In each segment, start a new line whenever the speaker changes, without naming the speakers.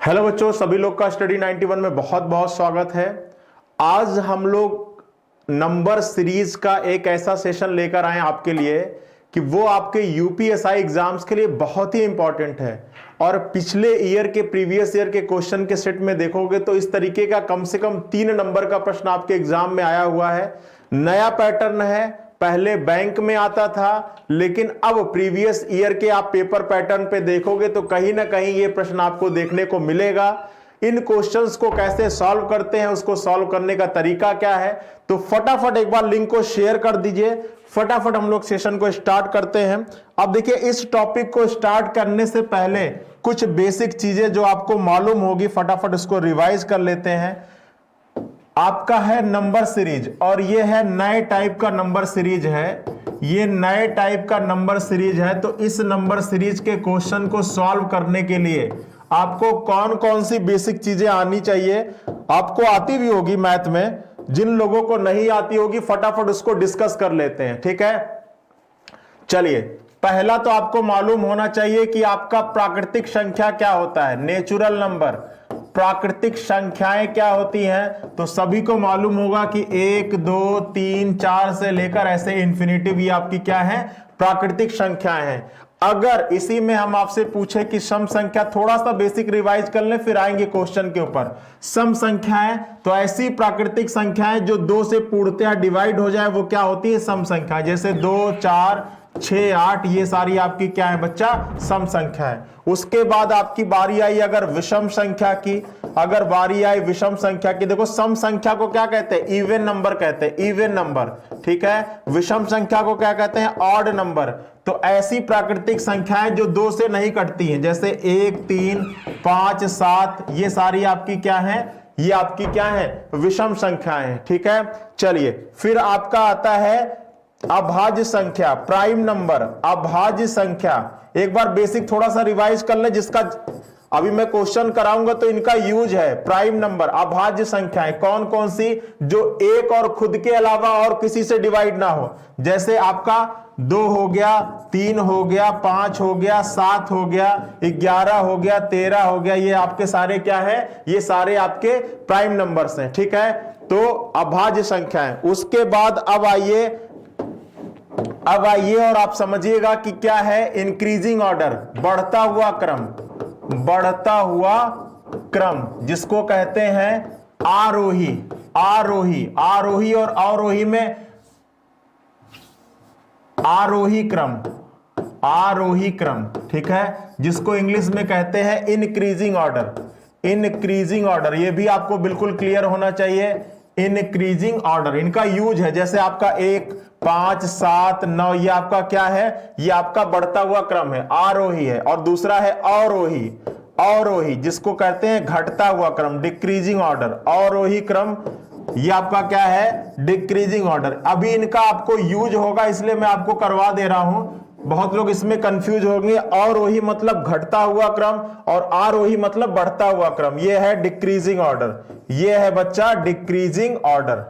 Hello बच्चों, सभी लोग का स्टडी 91 में बहुत बहुत स्वागत है। आज हम लोग नंबर सीरीज का एक ऐसा सेशन लेकर आए आपके लिए कि वो आपके यूपीएसआई एग्जाम्स के लिए बहुत ही इंपॉर्टेंट है। और पिछले ईयर के प्रीवियस ईयर के क्वेश्चन के सेट में देखोगे तो इस तरीके का कम से कम 3 नंबर का प्रश्न आपके एग्जाम में आया हुआ है। नया पैटर्न है, पहले बैंक में आता था, लेकिन अब प्रीवियस ईयर के आप पेपर पैटर्न पे देखोगे तो कहीं ना कहीं ये प्रश्न आपको देखने को मिलेगा। इन क्वेश्चंस को कैसे सॉल्व करते हैं, उसको सॉल्व करने का तरीका क्या है, तो फटाफट एक बार लिंक को शेयर कर दीजिए। फटाफट हम लोग सेशन को स्टार्ट करते हैं। अब देखिए, इस टॉपिक को स्टार्ट करने से पहले कुछ बेसिक चीजें जो आपको मालूम होगी, फटाफट उसको रिवाइज कर लेते हैं। आपका है नंबर सीरीज और ये है नए टाइप का नंबर सीरीज है। ये नए टाइप का नंबर सीरीज है, तो इस नंबर सीरीज के क्वेश्चन को सॉल्व करने के लिए आपको कौन कौन सी बेसिक चीजें आनी चाहिए, आपको आती भी होगी मैथ में, जिन लोगों को नहीं आती होगी फटाफट उसको डिस्कस कर लेते हैं। ठीक है, चलिए। पहला तो आपको मालूम होना चाहिए कि आपका प्राकृतिक संख्या क्या होता है, नेचुरल नंबर। प्राकृतिक संख्याएं क्या होती हैं, तो सभी को मालूम होगा कि 1 2 3 4 से लेकर ऐसे इंफिनिटिव ये आपकी क्या है, प्राकृतिक संख्याएं हैं। अगर इसी में हम आपसे पूछे कि सम संख्या, थोड़ा सा बेसिक रिवाइज कर लें फिर आएंगे क्वेश्चन के ऊपर। सम संख्याएं तो ऐसी प्राकृतिक संख्याएं जो 2 से पूर्णतः डिवाइड हो जाए, वो क्या होती है, सम संख्या। जैसे 2 4 6 8, ये सारी आपकी क्या है बच्चा, सम संख्या है। उसके बाद आपकी बारी आई अगर विषम संख्या की, अगर बारी आई विषम संख्या की, देखो सम संख्या को क्या कहते हैं, इवन नंबर कहते हैं, इवन नंबर। ठीक है, विषम संख्या को क्या कहते हैं, ऑड नंबर। तो ऐसी प्राकृतिक संख्याएं जो 2 से नहीं कटती हैं, जैसे 1 3 5 7, ये सारी आपकी क्या है, ये आपकी क्या है, विषम संख्याएं हैं। ठीक है, चलिए फिर आपका आता है अभाज्य संख्या, प्राइम नंबर, अभाज्य संख्या। एक बार बेसिक थोड़ा सा रिवाइज कर ले, जिसका अभी मैं क्वेश्चन कराऊंगा तो इनका यूज है। प्राइम नंबर, अभाज्य संख्याएं कौन कौन सी, जो एक और खुद के अलावा और किसी से डिवाइड ना हो। जैसे आपका 2 हो गया, 3 हो गया, 5 हो गया, 7 हो गया, 11 हो गया, 13 हो गया, ये आपके सारे क्या है, ये सारे आपके प्राइम नंबर्स हैं। ठीक है, तो अभाज्य संख्याएं। उसके बाद अब आइए और आप समझिएगा कि क्या है, इंक्रीजिंग ऑर्डर, बढ़ता हुआ क्रम, बढ़ता हुआ क्रम, जिसको कहते हैं आरोही। आरोही, आरोही और अवरोही में आरोही क्रम, आरोही क्रम। ठीक है, जिसको इंग्लिश में कहते हैं इंक्रीजिंग ऑर्डर। इंक्रीजिंग ऑर्डर, ये भी आपको बिल्कुल क्लियर होना चाहिए। इंक्रीजिंग ऑर्डर, इनका यूज है, जैसे आपका 1 5 7 9, ये आपका क्या है, ये आपका बढ़ता हुआ क्रम है, आरोही है। और दूसरा है अवरोही, अवरोही जिसको कहते हैं घटता हुआ क्रम, डिक्रीजिंग ऑर्डर। अवरोही क्रम ये आपका क्या है, डिक्रीजिंग ऑर्डर। अभी इनका आपको यूज होगा, इसलिए मैं आपको करवा दे रहा हूं। बहुत लोग इसमें कंफ्यूज होंगे, अवरोही मतलब घटता हुआ क्रम और आरोही मतलब बढ़ता हुआ क्रम। ये है डिक्रीजिंग ऑर्डर, ये है बच्चा डिक्रीजिंग ऑर्डर।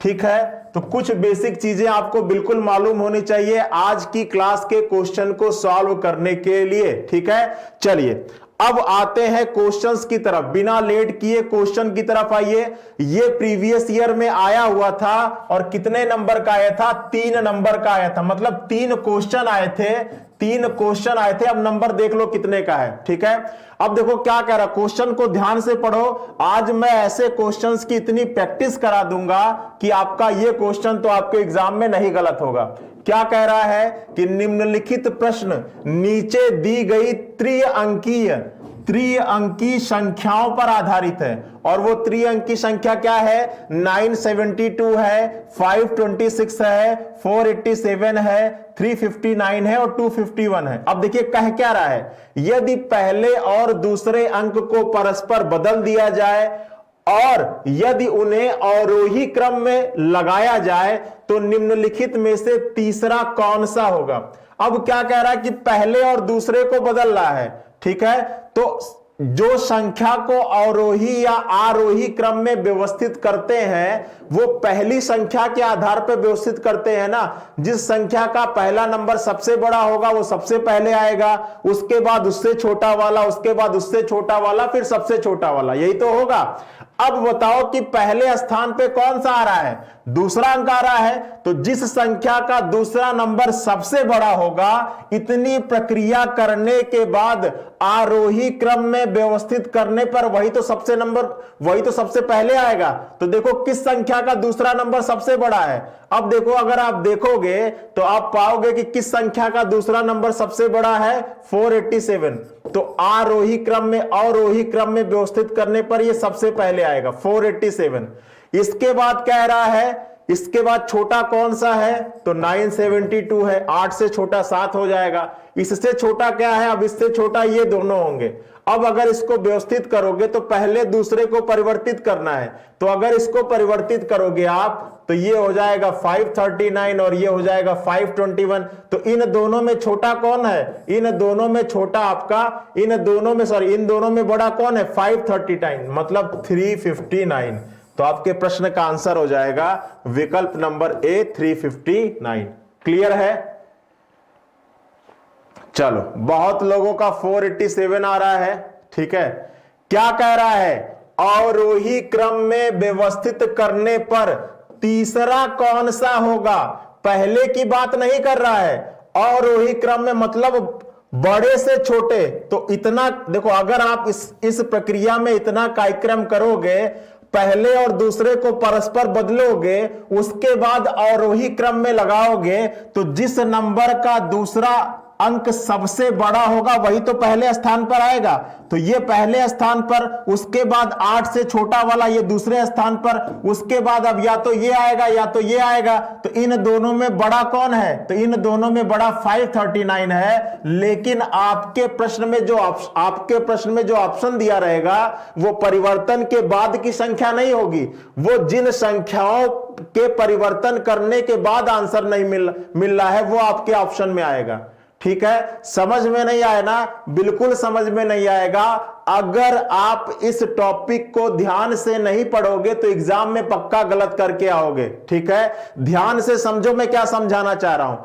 ठीक है, तो कुछ बेसिक चीजें आपको बिल्कुल मालूम होनी चाहिए आज की क्लास के क्वेश्चन को सॉल्व करने के लिए। ठीक है, चलिए अब आते हैं क्वेश्चंस की तरफ। बिना लेट किए क्वेश्चन की तरफ आइए। ये प्रीवियस ईयर में आया हुआ था और कितने नंबर का आया था, 3 नंबर का आया था, मतलब 3 क्वेश्चन आए थे, 3 क्वेश्चन आए थे। अब नंबर देख लो कितने का है। ठीक है, अब देखो क्या कह रहा, क्वेश्चन को ध्यान से पढ़ो। आज मैं ऐसे क्वेश्चंस की इतनी प्रैक्टिस करा दूंगा कि आपका ये क्वेश्चन तो आपके एग्जाम में नहीं गलत होगा। क्या कह रहा है कि निम्नलिखित प्रश्न नीचे दी गई त्रिअंकी संख्याओं पर आधारित है। और वो त्रिअंकी संख्या क्या है, 972 है, 526 है, 487 है, 359 है और 251 है। अब देखिए कह क्या रहा है, यदि पहले और दूसरे अंक को परस्पर बदल दिया जाए और यदि उन्हें अवरोही क्रम में लगाया जाए तो निम्नलिखित में से तीसरा कौन सा होगा। अब क्या कह रहा है कि पहले और दूसरे को बदल रहा है। ठीक है, तो जो संख्या को अवरोही या आरोही क्रम में व्यवस्थित करते हैं वो पहली संख्या के आधार पर व्यवस्थित करते हैं ना। जिस संख्या का पहला नंबर सबसे बड़ा होगा वो सबसे पहले आएगा, उसके बाद उससे छोटा वाला, उसके बाद उससे छोटा वाला, फिर सबसे छोटा वाला, यही तो होगा। अब बताओ कि पहले स्थान पे कौन सा आ रहा है, दूसरा अंक आ रहा है, तो जिस संख्या का दूसरा नंबर सबसे बड़ा होगा, इतनी प्रक्रिया करने के बाद आरोही क्रम में व्यवस्थित करने पर वही तो सबसे पहले आएगा। तो देखो किस संख्या का दूसरा नंबर सबसे बड़ा है। अब देखो, अगर आप देखोगे तो आप पाओगे कि किस संख्या का दूसरा नंबर सबसे बड़ा है, 487। तो आरोही क्रम में अवरोही क्रम में व्यवस्थित करने पर यह सबसे पहले आएगा 487। इसके बाद कह रहा है, इसके बाद छोटा कौन सा है, तो 972 है। 8 से छोटा 7 हो जाएगा। इससे छोटा क्या है, अब इससे छोटा ये दोनों होंगे। अब अगर इसको व्यवस्थित करोगे तो पहले दूसरे को परिवर्तित करना है, तो अगर इसको परिवर्तित करोगे आप तो ये हो जाएगा 539 और ये हो जाएगा 521। तो इन दोनों में छोटा कौन है, इन दोनों में छोटा आपका, इन दोनों में बड़ा कौन है, 539, मतलब 359। तो आपके प्रश्न का आंसर हो जाएगा विकल्प नंबर ए 359। क्लियर है? चलो, बहुत लोगों का 487 आ रहा है। ठीक है, क्या कह रहा है, अवरोही क्रम में व्यवस्थित करने पर तीसरा कौन सा होगा। पहले की बात नहीं कर रहा है, अवरोही क्रम में मतलब बड़े से छोटे। तो इतना देखो, अगर आप इस प्रक्रिया में इतना कार्यक्रम करोगे, पहले और दूसरे को परस्पर बदलोगे, उसके बाद अवरोही क्रम में लगाओगे, तो जिस नंबर का दूसरा अंक सबसे बड़ा होगा वही तो पहले स्थान पर आएगा। तो ये पहले स्थान पर, उसके बाद 8 से छोटा वाला ये दूसरे स्थान पर, उसके बाद अब या तो ये आएगा या तो ये आएगा। तो इन दोनों में बड़ा कौन है, तो इन दोनों में बड़ा 539 है। लेकिन आपके प्रश्न में जो ऑप्शन दिया रहेगा वो परिवर्तन के बाद की संख्या नहीं होगी, वो जिन संख्याओं के परिवर्तन करने के बाद आंसर नहीं मिल रहा है वो आपके ऑप्शन में आएगा। ठीक है, समझ में नहीं आया ना, बिल्कुल समझ में नहीं आएगा। अगर आप इस टॉपिक को ध्यान से नहीं पढ़ोगे तो एग्जाम में पक्का गलत करके आओगे। ठीक है, ध्यान से समझो मैं क्या समझाना चाह रहा हूं।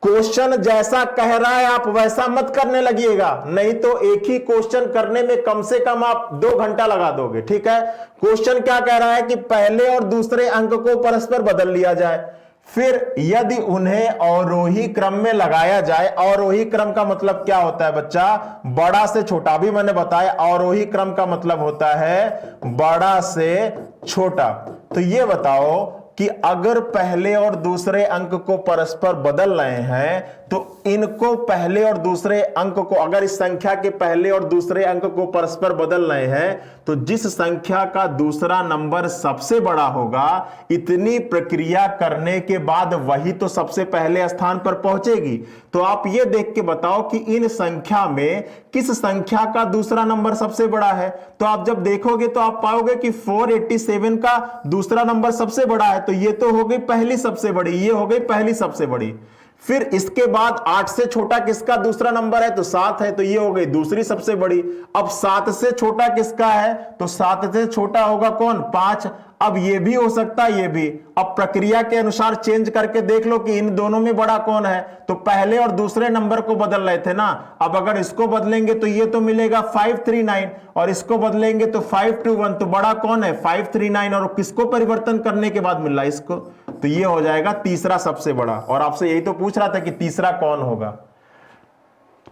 क्वेश्चन जैसा कह रहा है आप वैसा मत करने लगिएगा, नहीं तो एक ही क्वेश्चन करने में कम से कम आप 2 घंटा लगा दोगे। ठीक है, क्वेश्चन क्या कह रहा है कि पहले और दूसरे अंक को परस्पर बदल लिया जाए, फिर यदि उन्हें अवरोही क्रम में लगाया जाए। अवरोही क्रम का मतलब क्या होता है बच्चा, बड़ा से छोटा। अभी मैंने बताया अवरोही क्रम का मतलब होता है बड़ा से छोटा। तो ये बताओ कि अगर पहले और दूसरे अंक को परस्पर बदल रहे हैं तो इनको पहले और दूसरे अंक को, अगर इस संख्या के पहले और दूसरे अंक को परस्पर बदल रहे हैं तो जिस संख्या का दूसरा नंबर सबसे बड़ा होगा, इतनी प्रक्रिया करने के बाद वही तो सबसे पहले स्थान पर पहुंचेगी। तो आप ये देख के बताओ कि इन संख्या में किस संख्या का दूसरा नंबर सबसे बड़ा है। तो आप जब देखोगे तो आप पाओगे कि 487 का दूसरा नंबर सबसे बड़ा है, तो ये तो हो गई पहली सबसे बड़ी, ये हो गई पहली सबसे बड़ी। फिर इसके बाद 8 से छोटा किसका दूसरा नंबर है, तो 7 है, तो ये हो गई दूसरी सबसे बड़ी। अब 7 से छोटा किसका है, तो 7 से छोटा होगा कौन, 5। अब ये भी हो सकता है, ये भी। अब प्रक्रिया के अनुसार चेंज करके देख लो कि इन दोनों में बड़ा कौन है। तो पहले और दूसरे नंबर को बदल रहे थे ना, अब अगर इसको बदलेंगे तो ये तो मिलेगा 539 और इसको बदलेंगे तो 521। तो बड़ा कौन है, 539, और किसको परिवर्तन करने के बाद मिल रहा है, इसको। तो ये हो जाएगा तीसरा सबसे बड़ा। और आपसे यही तो पूछ रहा था कि तीसरा कौन होगा।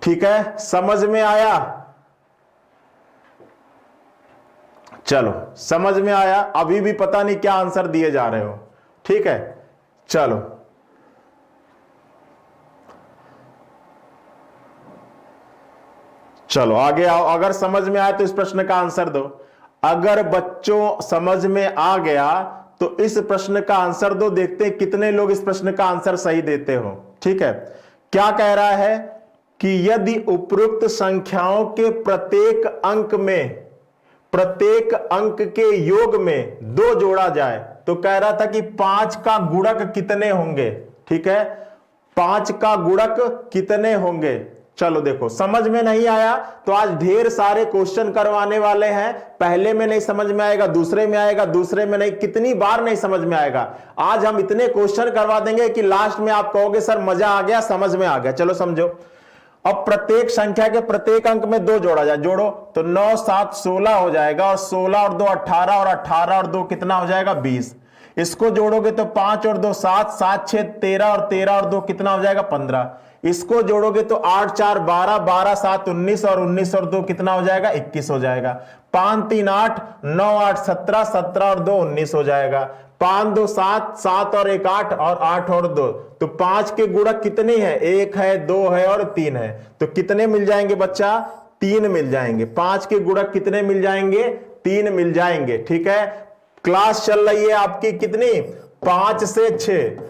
ठीक है, समझ में आया? चलो, समझ में आया? अभी भी पता नहीं क्या आंसर दिए जा रहे हो। ठीक है, चलो आगे आओ। अगर समझ में आया तो इस प्रश्न का आंसर दो। अगर बच्चों समझ में आ गया तो इस प्रश्न का आंसर दो। देखते हैं कितने लोग इस प्रश्न का आंसर सही देते हो। ठीक है, क्या कह रहा है कि यदि उपरोक्त संख्याओं के प्रत्येक अंक के योग में 2 जोड़ा जाए, तो कह रहा था कि 5 का गुणक कितने होंगे। ठीक है, 5 का गुणक कितने होंगे। चलो देखो, समझ में नहीं आया तो आज ढेर सारे क्वेश्चन करवाने वाले हैं। पहले में नहीं समझ में आएगा, दूसरे में आएगा, दूसरे में नहीं, कितनी बार नहीं समझ में आएगा। आज हम इतने क्वेश्चन करवा देंगे कि लास्ट में आप कहोगे सर मजा आ गया, समझ में आ गया। चलो समझो, अब प्रत्येक संख्या के प्रत्येक अंक में 2 जोड़ा जाए, जोड़ो तो 9 7 16 हो जाएगा, और 16 और 2 18, और 18 और 2 कितना हो जाएगा 20। इसको जोड़ोगे तो 5 और 2 7, 7 6 13, और 13 और 2 कितना हो जाएगा 15। इसको जोड़ोगे तो 8 4 12, 12 7 19, और 19 और 2 कितना हो जाएगा 21 हो जाएगा। 5 3 8, 9 8 17, 17 और 2 19 हो जाएगा। 5 2 7, 7 और 1 8, और 8 और 2, तो 5 के गुणक कितने हैं, 1 है, 2 है और 3 है। तो कितने मिल जाएंगे बच्चा, 3 मिल जाएंगे। 5 के गुणक कितने मिल जाएंगे, 3 मिल जाएंगे। ठीक है, क्लास चल रही है आपकी कितनी, 5 से 6,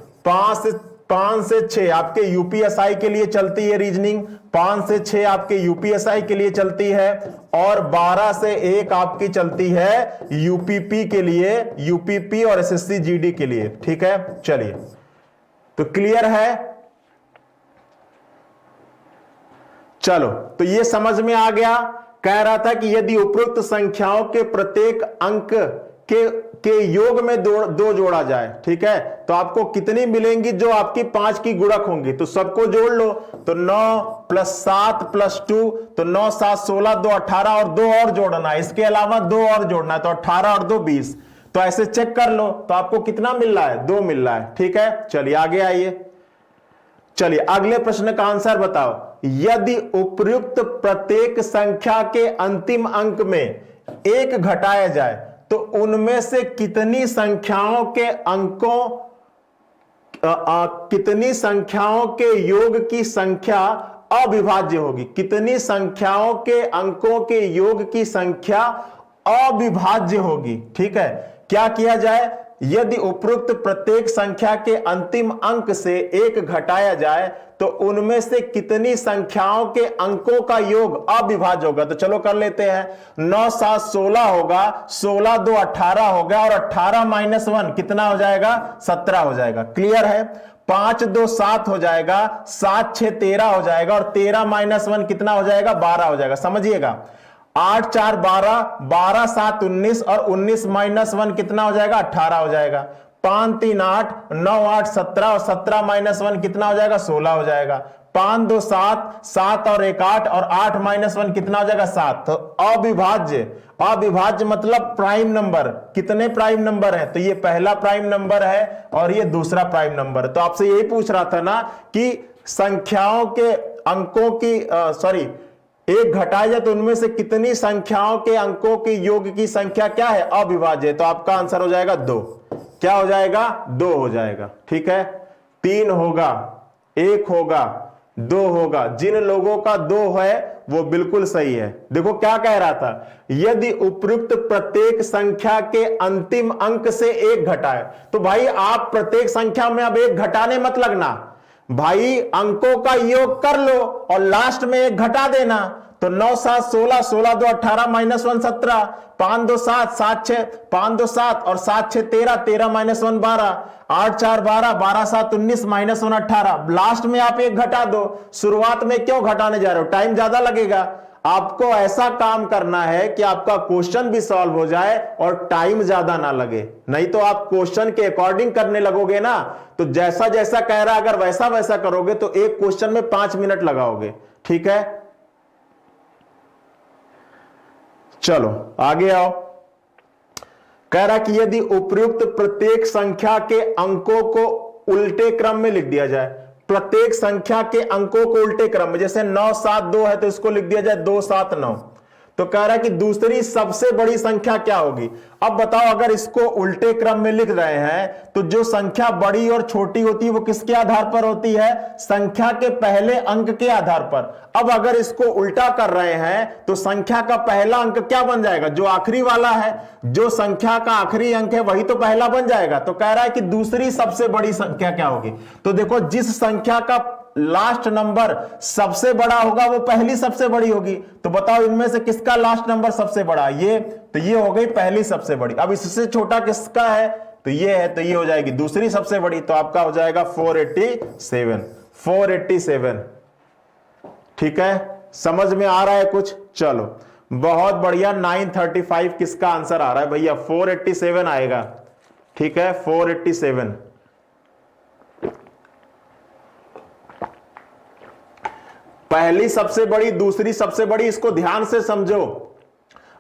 5 से 6 आपके यूपीएसआई के लिए चलती है रीजनिंग, 5 से 6 आपके यूपीएसआई के लिए चलती है, और 12 से 1 आपकी चलती है यूपीपी के लिए, यूपीपी और एसएससी जीडी के लिए। ठीक है, चलिए तो क्लियर है। चलो तो ये समझ में आ गया। कह रहा था कि यदि उपरोक्त संख्याओं के प्रत्येक अंक के योग में 2 जोड़ा जाए, ठीक है, तो आपको कितनी मिलेंगी, जो आपकी 5 की गुणक होंगी। तो सबको जोड़ लो, तो 9 + 7 + 2, तो 9 7 16, 2 18, और 2 और जोड़ना है, इसके अलावा 2 और जोड़ना है, तो 18 और 2 20। तो ऐसे चेक कर लो, तो आपको कितना मिल रहा है, 2 मिल रहा है। ठीक है, चलिए आगे आइए। चलिए अगले प्रश्न का आंसर बताओ। यदि उपर्युक्त प्रत्येक संख्या के अंतिम अंक में 1 घटाया जाए तो उनमें से कितनी संख्याओं के अंकों कितनी संख्याओं के योग की संख्या अविभाज्य होगी। कितनी संख्याओं के अंकों के योग की संख्या अविभाज्य होगी। ठीक है, क्या किया जाए, यदि उपरोक्त प्रत्येक संख्या के अंतिम अंक से 1 घटाया जाए तो उनमें से कितनी संख्याओं के अंकों का योग अविभाज्य होगा। तो चलो कर लेते हैं, 9 7 16 होगा, 16 2 18 होगा, और 18 - 1 कितना हो जाएगा 17 हो जाएगा। क्लियर है। 5 2 7 हो जाएगा, 7 6 13 हो जाएगा, और 13 - 1 कितना हो जाएगा 12 हो जाएगा। समझिएगा, 8 4 12, 12 7 19, और 19 - 1 कितना हो जाएगा 18 हो जाएगा। 5 3 8, 9 8 17, और 17 - 1 कितना हो जाएगा 16 हो जाएगा। 5 2 7, 7 और 1 8, और 8 - 1 कितना हो जाएगा 7। तो अविभाज्य मतलब प्राइम नंबर। कितने प्राइम नंबर है, तो ये पहला प्राइम नंबर है और ये दूसरा प्राइम नंबर है। तो आपसे यही पूछ रहा था ना कि संख्याओं के अंकों की 1 घटाया जाए तो उनमें से कितनी संख्याओं के अंकों के योग की संख्या क्या है, अविभाज्य। तो आपका आंसर हो जाएगा 2। क्या हो जाएगा 2 हो जाएगा। ठीक है, 3 होगा, 1 होगा, 2 होगा। जिन लोगों का 2 है वो बिल्कुल सही है। देखो क्या कह रहा था, यदि उपयुक्त प्रत्येक संख्या के अंतिम अंक से 1 घटाए, तो भाई आप प्रत्येक संख्या में अब 1 घटाने मत लगना भाई, अंकों का योग कर लो और लास्ट में 1 घटा देना। तो 9 7 16, 16 2 18 - 1 17, 5 2 7, 7 6 5 2 7, और 7 6 13, 13 - 1 12, 8 4 12, 12 7 19, - 1 18। लास्ट में आप 1 घटा दो। शुरुआत में क्यों घटाने जा रहे हो, टाइम ज्यादा लगेगा। आपको ऐसा काम करना है कि आपका क्वेश्चन भी सॉल्व हो जाए और टाइम ज्यादा ना लगे। नहीं तो आप क्वेश्चन के अकॉर्डिंग करने लगोगे ना, तो जैसा जैसा कह रहा है अगर वैसा वैसा करोगे तो एक क्वेश्चन में 5 मिनट लगाओगे। ठीक है, चलो आगे आओ। कह रहा कि यदि उपर्युक्त प्रत्येक संख्या के अंकों को उल्टे क्रम में लिख दिया जाए, प्रत्येक संख्या के अंकों को उल्टे क्रम में, जैसे 9 7 2 है तो इसको लिख दिया जाए 2 7 9। तो कह रहा है कि दूसरी सबसे बड़ी संख्या क्या होगी। अब बताओ, अगर इसको उल्टे क्रम में लिख रहे हैं तो जो संख्या बड़ी और छोटी होती है वो किसके आधार पर होती है, संख्या के पहले अंक के आधार पर। अब अगर इसको उल्टा कर रहे हैं तो संख्या का पहला अंक क्या बन जाएगा, जो आखिरी वाला है, जो संख्या का आखिरी अंक है वही तो पहला बन जाएगा। तो कह रहा है कि दूसरी सबसे बड़ी संख्या क्या होगी। तो देखो, जिस संख्या का लास्ट नंबर सबसे बड़ा होगा वो पहली सबसे बड़ी होगी। तो बताओ इनमें से किसका लास्ट नंबर सबसे बड़ा, ये, तो ये हो गई पहली सबसे बड़ी। अब इससे छोटा किसका है, तो ये है, तो ये हो जाएगी दूसरी सबसे बड़ी। तो आपका हो जाएगा 487। ठीक है, समझ में आ रहा है कुछ? चलो बहुत बढ़िया। 935 किसका आंसर आ रहा है भैया? 487 आएगा। ठीक है, 487। पहली सबसे बड़ी, दूसरी सबसे बड़ी, इसको ध्यान से समझो।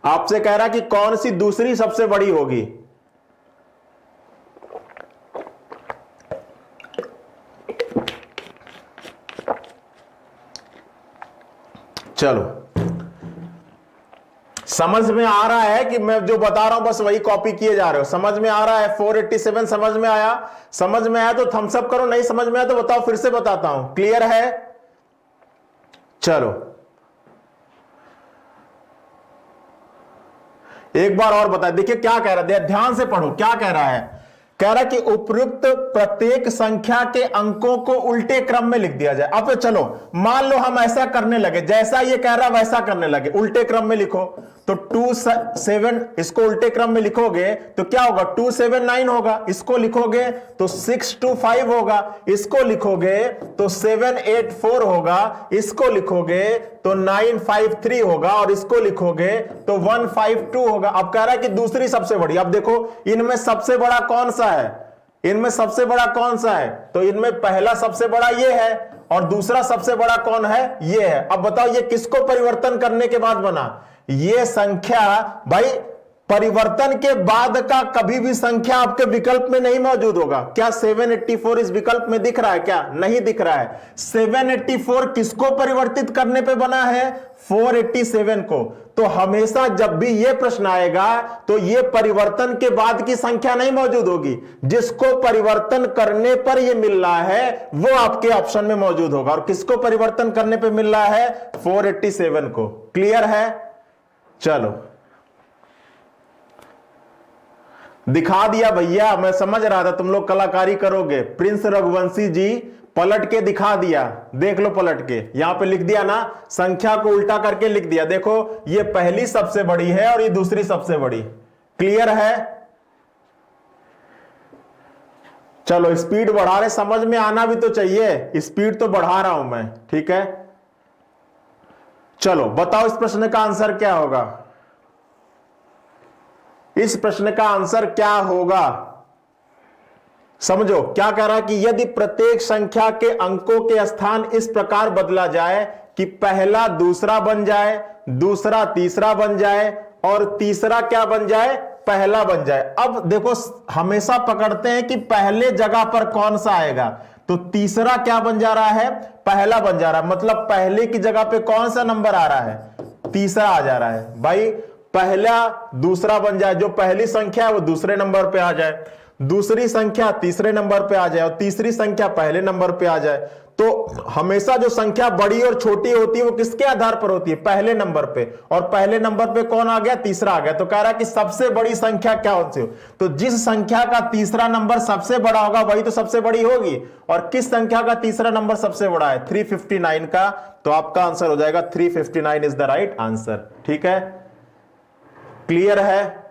आपसे कह रहा कि कौन सी दूसरी सबसे बड़ी होगी। चलो समझ में आ रहा है कि मैं जो बता रहा हूं बस वही कॉपी किए जा रहे हो? समझ में आ रहा है? 487 समझ में आया? समझ में आया तो थम्स अप करो, नहीं समझ में आया तो बताओ, फिर से बताता हूं। क्लियर है? चलो एक बार और बता। देखिए क्या कह रहा है, ध्यान से पढ़ो क्या कह रहा है। कह रहा है कि उपयुक्त प्रत्येक संख्या के अंकों को उल्टे क्रम में लिख दिया जाए। अब चलो मान लो हम ऐसा करने लगे, जैसा ये कह रहा है वैसा करने लगे, उल्टे क्रम में लिखो। तो 27 इसको उल्टे क्रम में लिखोगे तो क्या होगा? 279 होगा। इसको लिखोगे तो 625 होगा। इसको लिखोगे तो 784 होगा। इसको लिखोगे तो 953 होगा। और इसको लिखोगे तो 152 होगा। अब कह रहा है कि दूसरी सबसे बड़ी। अब देखो इनमें सबसे बड़ा कौन सा है? इनमें सबसे बड़ा कौन सा है? तो इनमें पहला सबसे बड़ा ये है और दूसरा सबसे बड़ा कौन है? ये है। अब बताओ ये किसको परिवर्तन करने के बाद बना? ये संख्या भाई परिवर्तन के बाद का कभी भी संख्या आपके विकल्प में नहीं मौजूद होगा। क्या 784 इस विकल्प में दिख रहा है? क्या नहीं दिख रहा है? 784 किसको परिवर्तित करने पे बना है? 487 को। तो हमेशा जब भी ये प्रश्न आएगा तो ये परिवर्तन के बाद की संख्या नहीं मौजूद होगी। जिसको परिवर्तन करने पर ये मिल रहा है वो आपके ऑप्शन में मौजूद होगा। और किसको परिवर्तन करने पे मिल रहा है? 487 को। क्लियर है? चलो दिखा दिया भैया, मैं समझ रहा था तुम लोग कलाकारी करोगे। प्रिंस रघुवंशी जी पलट के दिखा दिया। देख लो पलट के, यहां पे लिख दिया ना, संख्या को उल्टा करके लिख दिया। देखो ये पहली सबसे बड़ी है और ये दूसरी सबसे बड़ी। क्लियर है? चलो स्पीड बढ़ा रहे, समझ में आना भी तो चाहिए। स्पीड तो बढ़ा रहा हूं मैं। ठीक है, चलो बताओ इस प्रश्न का आंसर क्या होगा? इस प्रश्न का आंसर क्या होगा? समझो क्या कह रहा है कि यदि प्रत्येक संख्या के अंकों के स्थान इस प्रकार बदला जाए कि पहला दूसरा बन जाए, दूसरा तीसरा बन जाए और तीसरा क्या बन जाए? पहला बन जाए। अब देखो हमेशा पकड़ते हैं कि पहले जगह पर कौन सा आएगा। तो तीसरा क्या बन जा रहा है? पहला बन जा रहा है। मतलब पहले की जगह पे कौन सा नंबर आ रहा है? तीसरा आ जा रहा है। भाई पहला दूसरा बन जाए, जो पहली संख्या है वो दूसरे नंबर पे आ जाए, दूसरी संख्या तीसरे नंबर पे आ जाए और तीसरी संख्या पहले नंबर पे आ जाए। तो हमेशा जो संख्या बड़ी और छोटी होती है वो किसके आधार पर होती है? पहले नंबर पे। और पहले नंबर पे कौन आ गया? तीसरा आ गया। तो कह रहा है कि सबसे बड़ी संख्या क्या होती है? तो जिस संख्या का तीसरा नंबर सबसे बड़ा होगा वही तो सबसे बड़ी होगी। और किस संख्या का तीसरा नंबर सबसे बड़ा है? 359 का। तो आपका आंसर हो जाएगा 359 इज द राइट आंसर। ठीक है, क्लियर है?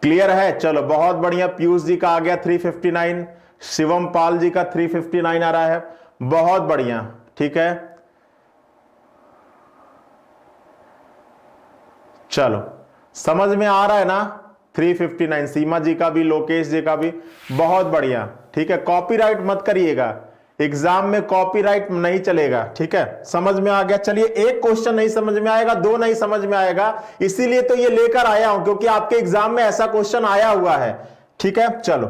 क्लियर है? चलो बहुत बढ़िया। पीयूष जी का आ गया 359, शिवम पाल जी का 359 आ रहा है। बहुत बढ़िया। ठीक है, चलो समझ में आ रहा है ना? 359 सीमा जी का भी, लोकेश जी का भी। बहुत बढ़िया। ठीक है, कॉपीराइट मत करिएगा, एग्जाम में कॉपीराइट नहीं चलेगा। ठीक है, समझ में आ गया? चलिए एक क्वेश्चन नहीं समझ में आएगा, दो नहीं समझ में आएगा, इसीलिए तो ये लेकर आया हूं क्योंकि आपके एग्जाम में ऐसा क्वेश्चन आया हुआ है। ठीक है, चलो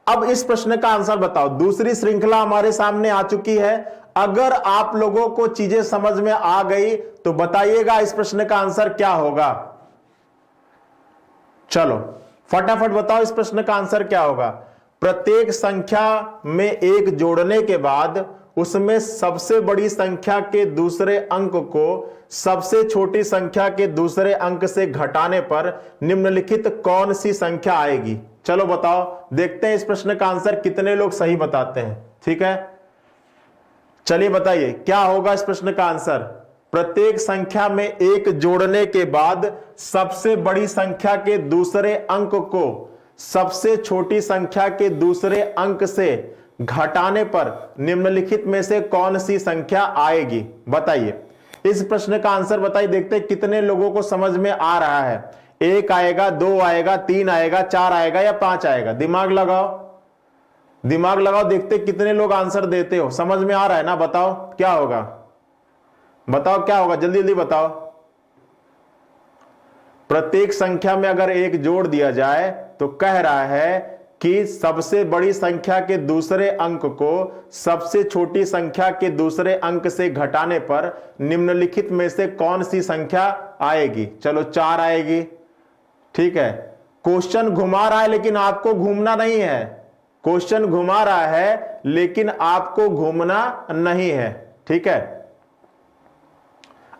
अब इस प्रश्न का आंसर बताओ। दूसरी श्रृंखला हमारे सामने आ चुकी है। अगर आप लोगों को चीजें समझ में आ गई तो बताइएगा इस प्रश्न का आंसर क्या होगा। चलो फटाफट बताओ इस प्रश्न का आंसर क्या होगा। प्रत्येक संख्या में एक जोड़ने के बाद उसमें सबसे बड़ी संख्या के दूसरे अंक को सबसे छोटी संख्या के दूसरे अंक से घटाने पर निम्नलिखित कौन सी संख्या आएगी? चलो बताओ, देखते हैं इस प्रश्न का आंसर कितने लोग सही बताते हैं। ठीक है, चलिए बताइए क्या होगा इस प्रश्न का आंसर। प्रत्येक संख्या में एक जोड़ने के बाद सबसे बड़ी संख्या के दूसरे अंक को सबसे छोटी संख्या के दूसरे अंक से घटाने पर निम्नलिखित में से कौन सी संख्या आएगी? बताइए इस प्रश्न का आंसर बताइए। देखते हैं कितने लोगों को समझ में आ रहा है। 1 आएगा, 2 आएगा, 3 आएगा, 4 आएगा या 5 आएगा? दिमाग लगाओ, दिमाग लगाओ, देखते कितने लोग आंसर देते हो। समझ में आ रहा है ना? बताओ क्या होगा, बताओ क्या होगा, जल्दी जल्दी बताओ। प्रत्येक संख्या में अगर 1 जोड़ दिया जाए तो कह रहा है कि सबसे बड़ी संख्या के दूसरे अंक को सबसे छोटी संख्या के दूसरे अंक से घटाने पर निम्नलिखित में से कौन सी संख्या आएगी? चलो 4 आएगी, ठीक है। क्वेश्चन घुमा रहा है लेकिन आपको घूमना नहीं है। क्वेश्चन घुमा रहा है लेकिन आपको घूमना नहीं है, ठीक है।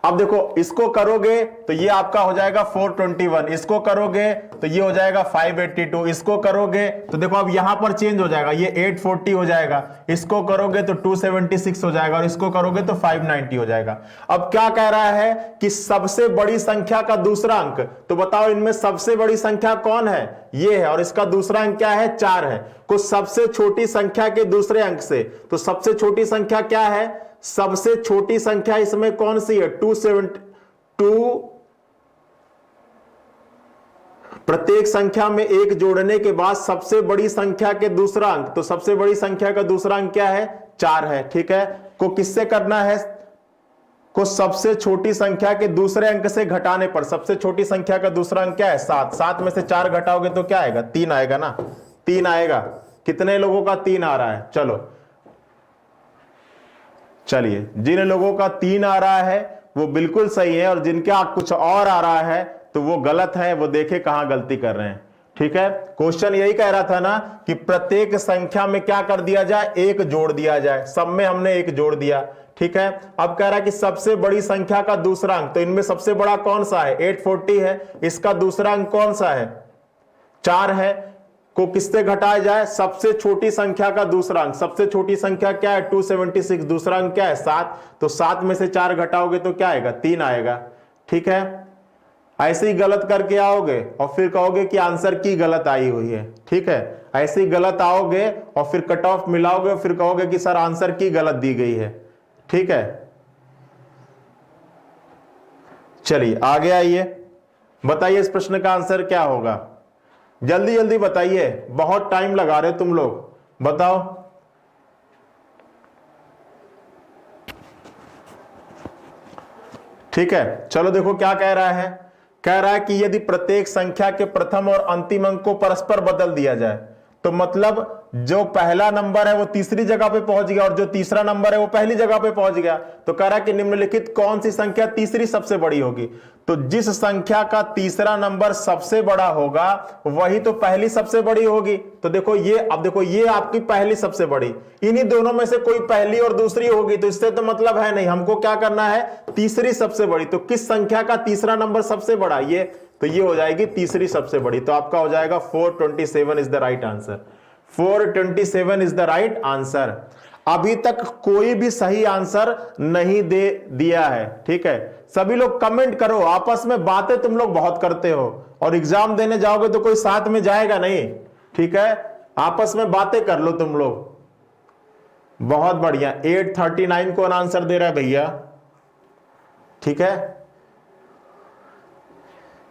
अब देखो इसको करोगे तो ये आपका हो जाएगा 421, इसको करोगे तो ये हो जाएगा 582, इसको करोगे तो देखो अब यहां पर चेंज हो जाएगा, ये 840 हो जाएगा, इसको करोगे तो 276 हो जाएगा और इसको करोगे तो 590 हो जाएगा। अब क्या कह रहा है कि सबसे बड़ी संख्या का दूसरा अंक, तो बताओ इनमें सबसे बड़ी संख्या कौन है? ये है, और इसका दूसरा अंक क्या है? 4 है। कुछ सबसे छोटी संख्या के दूसरे अंक से, तो सबसे छोटी संख्या क्या है? सबसे छोटी संख्या इसमें कौन सी है? 272। प्रत्येक संख्या में 1 जोड़ने के बाद सबसे बड़ी संख्या के दूसरा अंक, तो सबसे बड़ी संख्या का दूसरा अंक क्या है? 4 है, ठीक है। को किससे करना है? को सबसे छोटी संख्या के दूसरे अंक से घटाने पर। सबसे छोटी संख्या का दूसरा अंक क्या है? 7। 7 में से 4 घटाओगे तो क्या आएगा? 3 आएगा ना, 3 आएगा। कितने लोगों का 3 आ रहा है? चलो चलिए, जिन लोगों का 3 आ रहा है वो बिल्कुल सही है, और जिनका कुछ और आ रहा है तो वो गलत है। वो देखे कहां गलती कर रहे हैं, ठीक है। क्वेश्चन यही कह रहा था ना कि प्रत्येक संख्या में क्या कर दिया जाए? 1 जोड़ दिया जाए। सब में हमने 1 जोड़ दिया, ठीक है। अब कह रहा है कि सबसे बड़ी संख्या का दूसरा अंक, तो इनमें सबसे बड़ा कौन सा है? 840 है। इसका दूसरा अंक कौन सा है? 4 है। को किससे घटाया जाए? सबसे छोटी संख्या का दूसरा अंक। सबसे छोटी संख्या क्या है? 276। दूसरा अंक क्या है? 7। तो 7 में से 4 घटाओगे तो क्या आएगा? 3 आएगा, ठीक है। ऐसे ही गलत करके आओगे और फिर कहोगे कि आंसर की गलत आई हुई है, ठीक है। ऐसे ही गलत आओगे और फिर कट ऑफ मिलाओगे और फिर कहोगे कि सर आंसर की गलत दी गई है, ठीक है। चलिए आगे आइए, बताइए इस प्रश्न का आंसर क्या होगा? जल्दी जल्दी बताइए, बहुत टाइम लगा रहे तुम लोग, बताओ। ठीक है, चलो देखो क्या कह रहा है। कह रहा है कि यदि प्रत्येक संख्या के प्रथम और अंतिम अंक को परस्पर बदल दिया जाए, तो मतलब जो पहला नंबर है वो तीसरी जगह पे पहुंच गया और जो तीसरा नंबर है वो पहली जगह पे पहुंच गया। तो कह रहा है कि निम्नलिखित कौन सी संख्या तीसरी सबसे बड़ी होगी? तो जिस संख्या का तीसरा नंबर सबसे बड़ा होगा वही तो पहली सबसे बड़ी होगी। तो देखो ये, अब देखो ये आपकी पहली सबसे बड़ी, इन्हीं दोनों में से कोई पहली और दूसरी होगी, तो इससे तो मतलब है नहीं। हमको क्या करना है? तीसरी सबसे बड़ी। तो किस संख्या का तीसरा नंबर सबसे बड़ा? ये, तो ये हो जाएगी तीसरी सबसे बड़ी। तो आपका हो जाएगा 427 is the right answer. 427 is the right answer. अभी तक कोई भी सही आंसर नहीं दे दिया है, ठीक है। सभी लोग कमेंट करो, आपस में बातें तुम लोग बहुत करते हो और एग्जाम देने जाओगे तो कोई साथ में जाएगा नहीं, ठीक है। आपस में बातें कर लो तुम लोग। बहुत बढ़िया, 839 कौन आंसर दे रहा है भैया? ठीक है,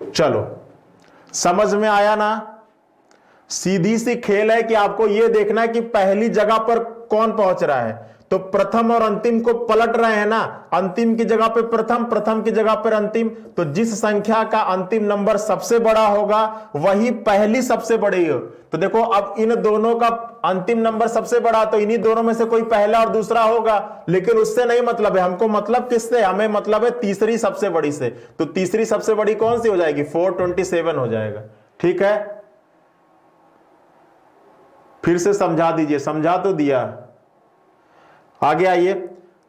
चलो समझ में आया ना। सीधी सी खेल है कि आपको यह देखना है कि पहली जगह पर कौन पहुंच रहा है। तो प्रथम और अंतिम को पलट रहे हैं ना, अंतिम की जगह पे प्रथम, प्रथम की जगह पर अंतिम। तो जिस संख्या का अंतिम नंबर सबसे बड़ा होगा वही पहली सबसे बड़ी हो। तो देखो अब इन दोनों का अंतिम नंबर सबसे बड़ा, तो इन्हीं दोनों में से कोई पहला और दूसरा होगा, लेकिन उससे नहीं मतलब है हमको। मतलब किससे? हमें मतलब है तीसरी सबसे बड़ी से। तो तीसरी सबसे बड़ी कौन सी हो जाएगी? 427 हो जाएगा, ठीक है। फिर से समझा दीजिए, समझा तो दिया। आगे आइए,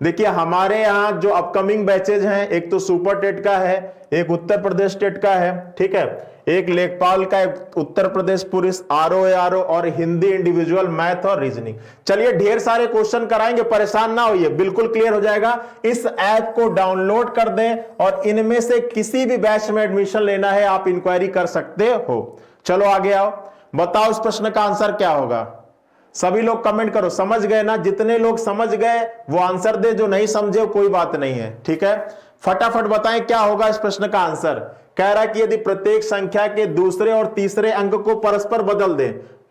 देखिए हमारे यहां जो अपकमिंग बैचेज हैं, एक तो सुपर टेट का है, एक उत्तर प्रदेश टेट का है, ठीक है, एक लेखपाल का, एक उत्तर प्रदेश पुलिस आरओ और हिंदी इंडिविजुअल मैथ और रीजनिंग। चलिए ढेर सारे क्वेश्चन कराएंगे, परेशान ना होइए, बिल्कुल क्लियर हो जाएगा। इस ऐप को डाउनलोड कर दें और इनमें से किसी भी बैच में एडमिशन लेना है आप इंक्वायरी कर सकते हो। चलो आगे आओ, बताओ इस प्रश्न का आंसर क्या होगा? सभी लोग कमेंट करो, समझ गए ना? जितने लोग समझ गए वो आंसर दे, जो नहीं समझे कोई बात नहीं है, ठीक है? फटाफट बताएं क्या होगा इस प्रश्न का आंसर। कह रहा है कि यदि प्रत्येक संख्या के दूसरे और तीसरे अंक को परस्पर बदल दे,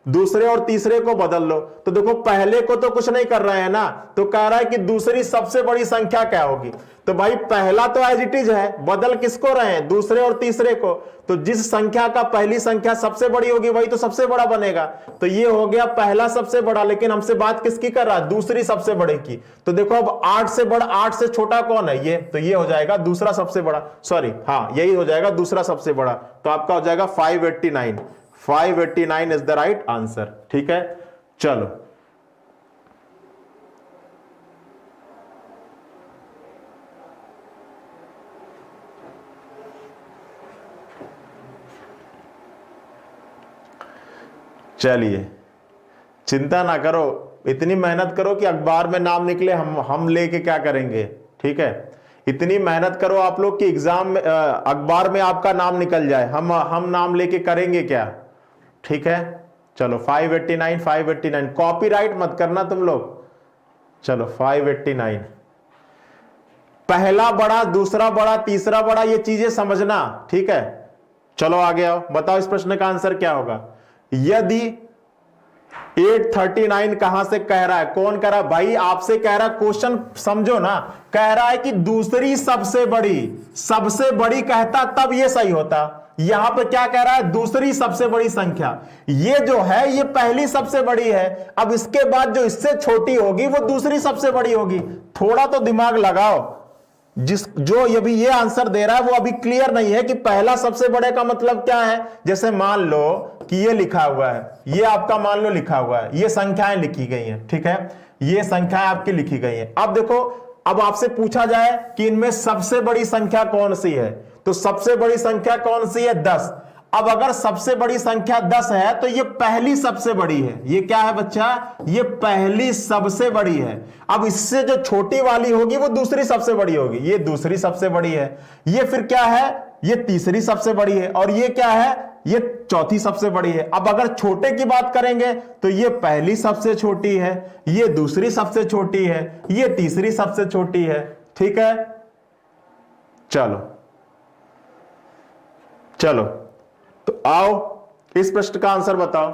दूसरे और तीसरे को बदल लो, तो देखो पहले को तो कुछ नहीं कर रहे हैं ना, तो कह रहा है कि दूसरी सबसे बड़ी संख्या क्या होगी। तो भाई पहला तो एज इट इज है, बदल किसको रहे हैं? दूसरे और तीसरे को। तो जिस संख्या का पहली संख्या सबसे बड़ी होगी वही तो सबसे बड़ा बनेगा। तो ये हो गया पहला सबसे बड़ा, लेकिन हमसे बात किसकी कर रहा है? दूसरी सबसे बड़े की। तो देखो अब 8 से बड़ा, 8 से छोटा कौन है? ये, तो ये हो जाएगा दूसरा सबसे बड़ा, सॉरी हाँ यही हो जाएगा दूसरा सबसे बड़ा। तो आपका हो जाएगा 589। 589 इज द राइट आंसर, ठीक है? चलो चलिए, चिंता ना करो, इतनी मेहनत करो कि अखबार में नाम निकले, हम लेके क्या करेंगे, ठीक है? इतनी मेहनत करो आप लोग कि एग्जाम में अखबार में आपका नाम निकल जाए, हम नाम लेके करेंगे क्या, ठीक है? चलो 589, 589 कॉपीराइट मत करना तुम लोग। चलो 589, पहला बड़ा, दूसरा बड़ा, तीसरा बड़ा, ये चीजें समझना, ठीक है? चलो आगे आओ, बताओ इस प्रश्न का आंसर क्या होगा। यदि 839 कहां से कह रहा है? कौन कह रहा है भाई? आपसे कह रहा है, क्वेश्चन समझो ना। कह रहा है कि दूसरी सबसे बड़ी, सबसे बड़ी कहता तब ये सही होता। यहां पे क्या कह रहा है? दूसरी सबसे बड़ी संख्या। ये जो है ये पहली सबसे बड़ी है, अब इसके बाद जो इससे छोटी होगी वो दूसरी सबसे बड़ी होगी। थोड़ा तो दिमाग लगाओ। जो अभी ये आंसर दे रहा है वो अभी क्लियर नहीं है कि पहला सबसे बड़े का मतलब क्या है। जैसे मान लो कि ये लिखा हुआ है, ये आपका मान लो लिखा हुआ है, ये संख्याएं लिखी गई हैं, ठीक है? ये संख्याएं आपकी लिखी गई हैं। अब देखो, अब आपसे पूछा जाए कि इनमें सबसे बड़ी संख्या कौन सी है, तो सबसे बड़ी संख्या कौन सी है? 10। अब अगर सबसे बड़ी संख्या 10 है तो ये पहली सबसे बड़ी है। ये क्या है बच्चा? ये पहली सबसे बड़ी है। अब इससे जो छोटी वाली होगी वो दूसरी सबसे बड़ी होगी। ये दूसरी सबसे बड़ी है। ये फिर क्या है? ये तीसरी सबसे बड़ी है। और ये क्या है? ये चौथी सबसे बड़ी है। अब अगर छोटे की बात करेंगे तो ये पहली सबसे छोटी है, ये दूसरी सबसे छोटी है, ये तीसरी सबसे छोटी है, ठीक है? चलो चलो तो आओ इस प्रश्न का आंसर बताओ।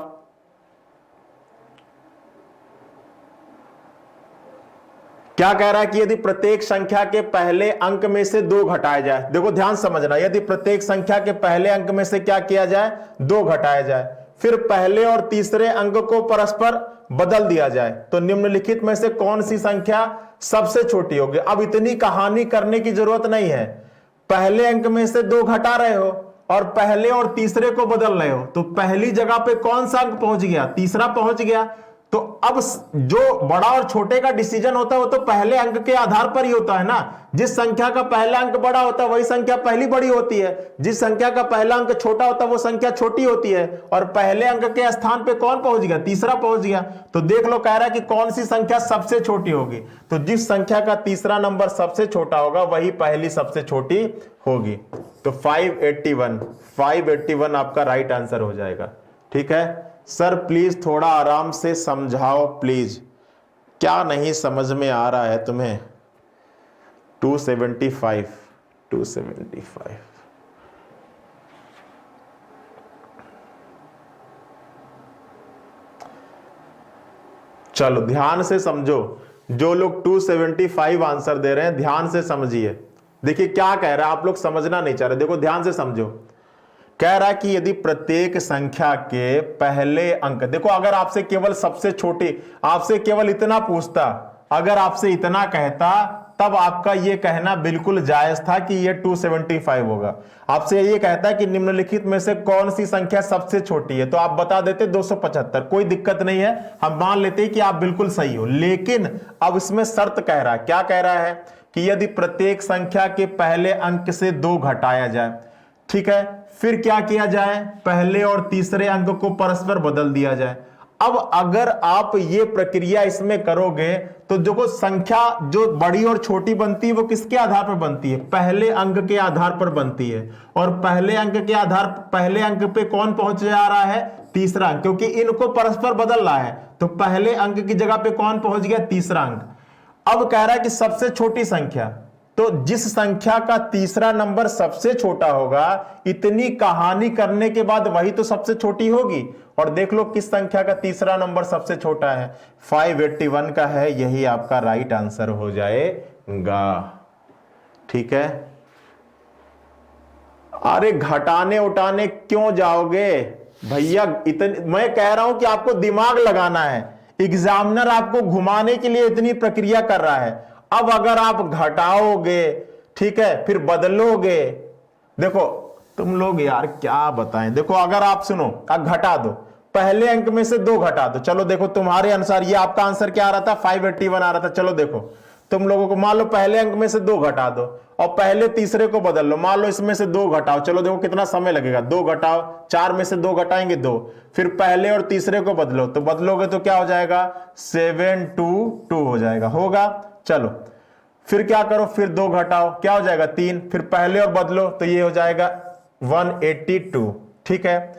क्या कह रहा है कि यदि प्रत्येक संख्या के पहले अंक में से 2 घटाया जाए, देखो ध्यान समझना, यदि प्रत्येक संख्या के पहले अंक में से क्या किया जाए? 2 घटाया जाए, फिर पहले और तीसरे अंक को परस्पर बदल दिया जाए, तो निम्नलिखित में से कौन सी संख्या सबसे छोटी होगी? अब इतनी कहानी करने की जरूरत नहीं है। पहले अंक में से 2 घटा रहे हो और पहले और तीसरे को बदल रहे हो, तो पहली जगह पे कौन सा अंक पहुंच गया? तीसरा पहुंच गया। तो अब जो बड़ा और छोटे का डिसीजन होता है वो तो पहले अंक के आधार पर ही होता है ना। जिस संख्या का पहला अंक बड़ा होता है वही संख्या पहली बड़ी होती है, जिस संख्या का पहला अंक छोटा होता है वो संख्या छोटी होती है। और पहले अंक के स्थान पे कौन पहुंच गया? तीसरा पहुंच गया। तो देख लो, कह रहा है कि कौन सी संख्या सबसे छोटी होगी, तो जिस संख्या का तीसरा नंबर सबसे छोटा होगा वही पहली सबसे छोटी होगी। तो 581 आपका राइट आंसर हो जाएगा, ठीक है? सर प्लीज थोड़ा आराम से समझाओ प्लीज, क्या नहीं समझ में आ रहा है तुम्हें? 275 चलो ध्यान से समझो। जो लोग 275 आंसर दे रहे हैं ध्यान से समझिए। देखिए क्या कह रहा है, आप लोग समझना नहीं चाह रहे, देखो ध्यान से समझो। कह रहा है कि यदि प्रत्येक संख्या के पहले अंक, देखो अगर आपसे केवल सबसे छोटी, आपसे केवल इतना पूछता, अगर आपसे इतना कहता तब आपका ये कहना बिल्कुल जायज था कि ये 275 होगा। आपसे ये कहता है कि निम्नलिखित में से कौन सी संख्या सबसे छोटी है, तो आप बता देते 275, कोई दिक्कत नहीं है, हम मान लेते हैं कि आप बिल्कुल सही हो। लेकिन अब इसमें शर्त कह रहा है, क्या कह रहा है कि यदि प्रत्येक संख्या के पहले अंक से 2 घटाया जाए, ठीक है, फिर क्या किया जाए? पहले और तीसरे अंक को परस्पर बदल दिया जाए। अब अगर आप ये प्रक्रिया इसमें करोगे तो जो संख्या जो बड़ी और छोटी बनती है वो किसके आधार पर बनती है? पहले अंक के आधार पर बनती है। और पहले अंक के आधार, पहले अंक पे कौन पहुंच जा रहा है? तीसरा अंक, क्योंकि इनको परस्पर बदल रहा है। तो पहले अंक की जगह पे कौन पहुंच गया? तीसरा अंक। अब कह रहा है कि सबसे छोटी संख्या, तो जिस संख्या का तीसरा नंबर सबसे छोटा होगा, इतनी कहानी करने के बाद वही तो सबसे छोटी होगी। और देख लो किस संख्या का तीसरा नंबर सबसे छोटा है? 581 का है। यही आपका राइट आंसर हो जाएगा। ठीक है। अरे घटाने उठाने क्यों जाओगे भैया? इतने मैं कह रहा हूं कि आपको दिमाग लगाना है। एग्जामिनर आपको घुमाने के लिए इतनी प्रक्रिया कर रहा है। अब अगर आप घटाओगे, ठीक है, फिर बदलोगे, देखो तुम लोग यार क्या बताएं। देखो अगर आप सुनो, आप घटा दो, पहले अंक में से 2 घटा दो। चलो देखो तुम्हारे अनुसार ये आपका आंसर क्या आ रहा था? 581 आ रहा था। चलो देखो तुम लोगों को, मान लो पहले अंक में से 2 घटा दो और पहले तीसरे को बदल लो। मान लो इसमें से 2 घटाओ। चलो देखो कितना समय लगेगा। 2 घटाओ, 4 में से 2 घटाएंगे 2, फिर पहले और तीसरे को बदलो। तो बदलोगे तो क्या हो जाएगा? 722 हो जाएगा। होगा? चलो फिर क्या करो, फिर 2 घटाओ, क्या हो जाएगा? 3, फिर पहले और बदलो तो ये हो जाएगा 182। ठीक है।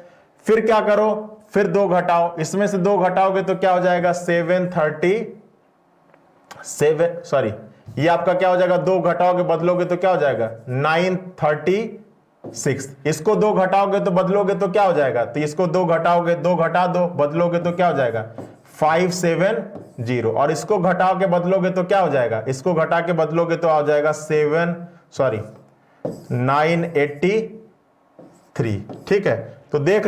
फिर क्या करो, फिर 2 घटाओ, इसमें से 2 घटाओगे तो क्या हो जाएगा? 737, सॉरी ये आपका क्या हो जाएगा? 2 घटाओगे बदलोगे तो क्या हो जाएगा? 936। इसको 2 घटाओगे तो बदलोगे तो क्या हो जाएगा? तो इसको 2 घटाओगे, 2 घटा दो, बदलोगे तो क्या हो जाएगा? 570। और इसको घटाओ के बदलोगे तो क्या हो जाएगा? इसको घटा के बदलोगे तो आ जाएगा 983। ठीक है। तो देख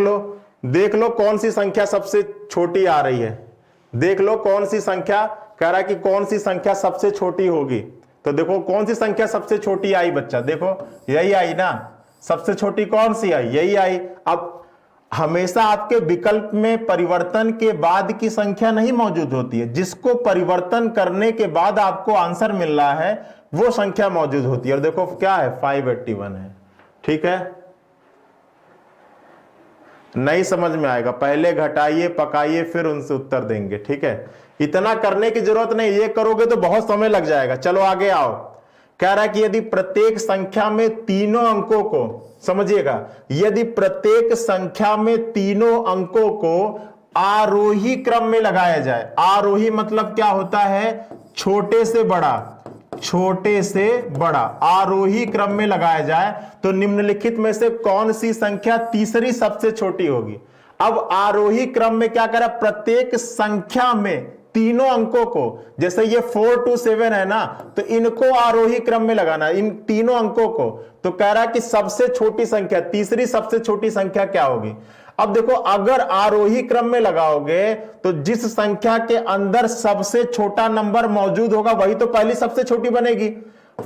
लो कौन सी संख्या सबसे छोटी आ रही है। देख लो कौन सी संख्या, कह रहा है कि कौन सी संख्या सबसे छोटी होगी। तो देखो कौन सी संख्या सबसे छोटी आई बच्चा? देखो यही आई ना, सबसे छोटी कौन सी आई? यही आई। अब हमेशा आपके विकल्प में परिवर्तन के बाद की संख्या नहीं मौजूद होती है। जिसको परिवर्तन करने के बाद आपको आंसर मिल रहा है वो संख्या मौजूद होती है। और देखो क्या है? 581 है। ठीक है। नहीं समझ में आएगा, पहले घटाइए, पकाइए, फिर उनसे उत्तर देंगे। ठीक है। इतना करने की जरूरत नहीं, ये करोगे तो बहुत समय लग जाएगा। चलो आगे आओ। कह रहा है कि यदि प्रत्येक संख्या में तीनों अंकों को, समझिएगा, यदि प्रत्येक संख्या में तीनों अंकों को आरोही क्रम में लगाया जाए। आरोही मतलब क्या होता है? छोटे से बड़ा, छोटे से बड़ा आरोही क्रम में लगाया जाए तो निम्नलिखित में से कौन सी संख्या तीसरी सबसे छोटी होगी? अब आरोही क्रम में क्या करा? प्रत्येक संख्या में तीनों अंकों को, जैसे ये 4 to 7 है ना, तो इनको आरोही क्रम में लगाना, इन तीनों अंकों को। तो कह रहा है कि सबसे छोटी संख्या, तीसरी सबसे छोटी संख्या क्या होगी? अब देखो अगर आरोही क्रम में लगाओगे तो जिस संख्या के अंदर सबसे छोटा नंबर मौजूद होगा वही तो पहली सबसे छोटी बनेगी।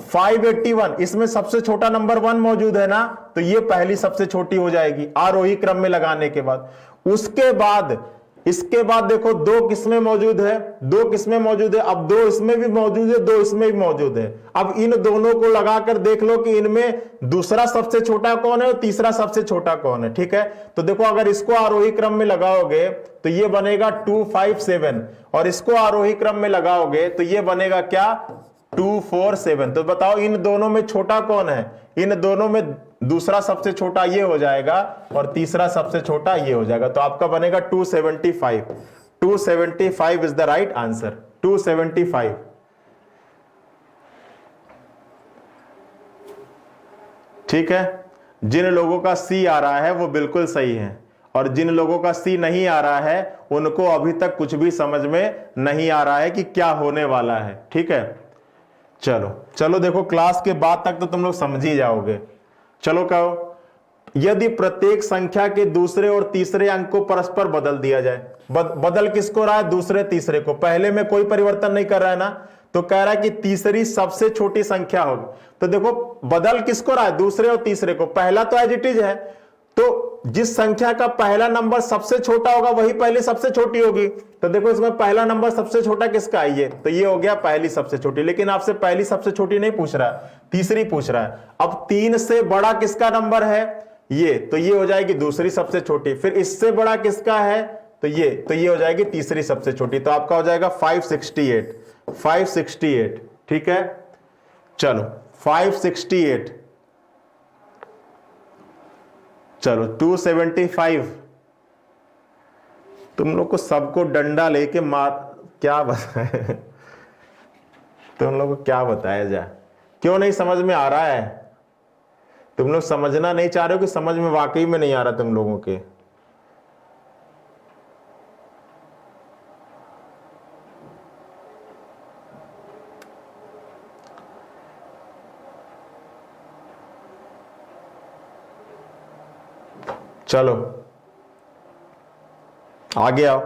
581, इसमें सबसे छोटा नंबर 1 मौजूद है ना, तो ये पहली सबसे छोटी हो जाएगी आरोही क्रम में लगाने के बाद। उसके बाद इसके बाद देखो 2 किस्में मौजूद है, 2 किस्में मौजूद है। अब 2 इसमें भी मौजूद है, 2 इसमें भी मौजूद है। अब इन दोनों को लगाकर देख लो कि इनमें दूसरा सबसे छोटा कौन है और तीसरा सबसे छोटा कौन है। ठीक है। तो देखो अगर इसको आरोही क्रम में लगाओगे तो ये बनेगा 257, और इसको आरोही क्रम में लगाओगे तो ये बनेगा क्या? 247। तो बताओ इन दोनों में छोटा कौन है? इन दोनों में दूसरा सबसे छोटा ये हो जाएगा और तीसरा सबसे छोटा ये हो जाएगा। तो आपका बनेगा 275। 275 इज द राइट आंसर। 275। ठीक है। जिन लोगों का सी आ रहा है वो बिल्कुल सही है, और जिन लोगों का सी नहीं आ रहा है उनको अभी तक कुछ भी समझ में नहीं आ रहा है कि क्या होने वाला है। ठीक है। चलो देखो क्लास के बाद तक तो तुम लोग समझ ही जाओगे। चलो कहो, यदि प्रत्येक संख्या के दूसरे और तीसरे अंक को परस्पर बदल दिया जाए। बदल किसको रहा है? दूसरे तीसरे को। पहले में कोई परिवर्तन नहीं कर रहा है ना, तो कह रहा है कि तीसरी सबसे छोटी संख्या होगी। तो देखो बदल किसको रहा है? दूसरे और तीसरे को। पहला तो एज इट इज है, तो जिस संख्या का पहला नंबर सबसे छोटा होगा वही पहले सबसे छोटी होगी। तो देखो इसमें पहला नंबर सबसे छोटा किसका है? ये, तो ये हो गया पहली सबसे छोटी। लेकिन आपसे पहली सबसे छोटी नहीं पूछ रहा है, तीसरी पूछ रहा है। अब 3 से बड़ा किसका नंबर है? ये, तो ये हो जाएगी दूसरी सबसे छोटी। फिर इससे बड़ा किसका है? तो ये हो जाएगी तीसरी सबसे छोटी, तो आपका हो जाएगा 568, 568, ठीक है। चलो 568, चलो 275, तुम लोग को सबको डंडा लेके मार, क्या बताए तुम लोग को क्या बताया जाए, क्यों नहीं समझ में आ रहा है? तुम लोग समझना नहीं चाह रहे हो कि समझ में वाकई में नहीं आ रहा तुम लोगों के? चलो आगे आओ।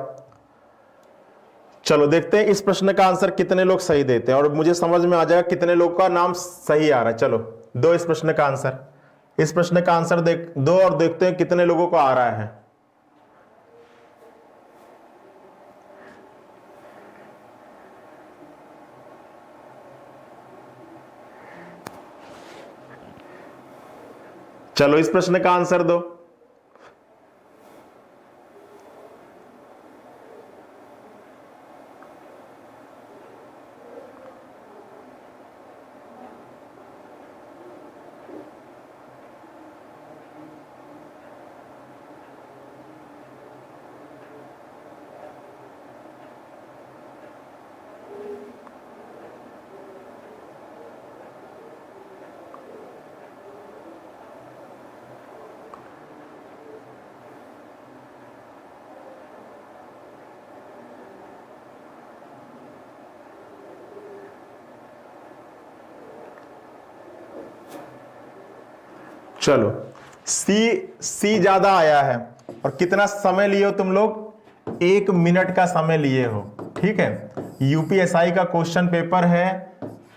चलो देखते हैं इस प्रश्न का आंसर कितने लोग सही देते हैं और मुझे समझ में आ जाएगा कितने लोग का नाम सही आ रहा है। चलो दो इस प्रश्न का आंसर, इस प्रश्न का आंसर दो और देखते हैं कितने लोगों को आ रहा है। चलो इस प्रश्न का आंसर दो। चलो सी ज्यादा आया है और कितना समय लिए हो तुम लोग? 1 मिनट का समय लिए हो, ठीक है। यूपीएसआई का क्वेश्चन पेपर है,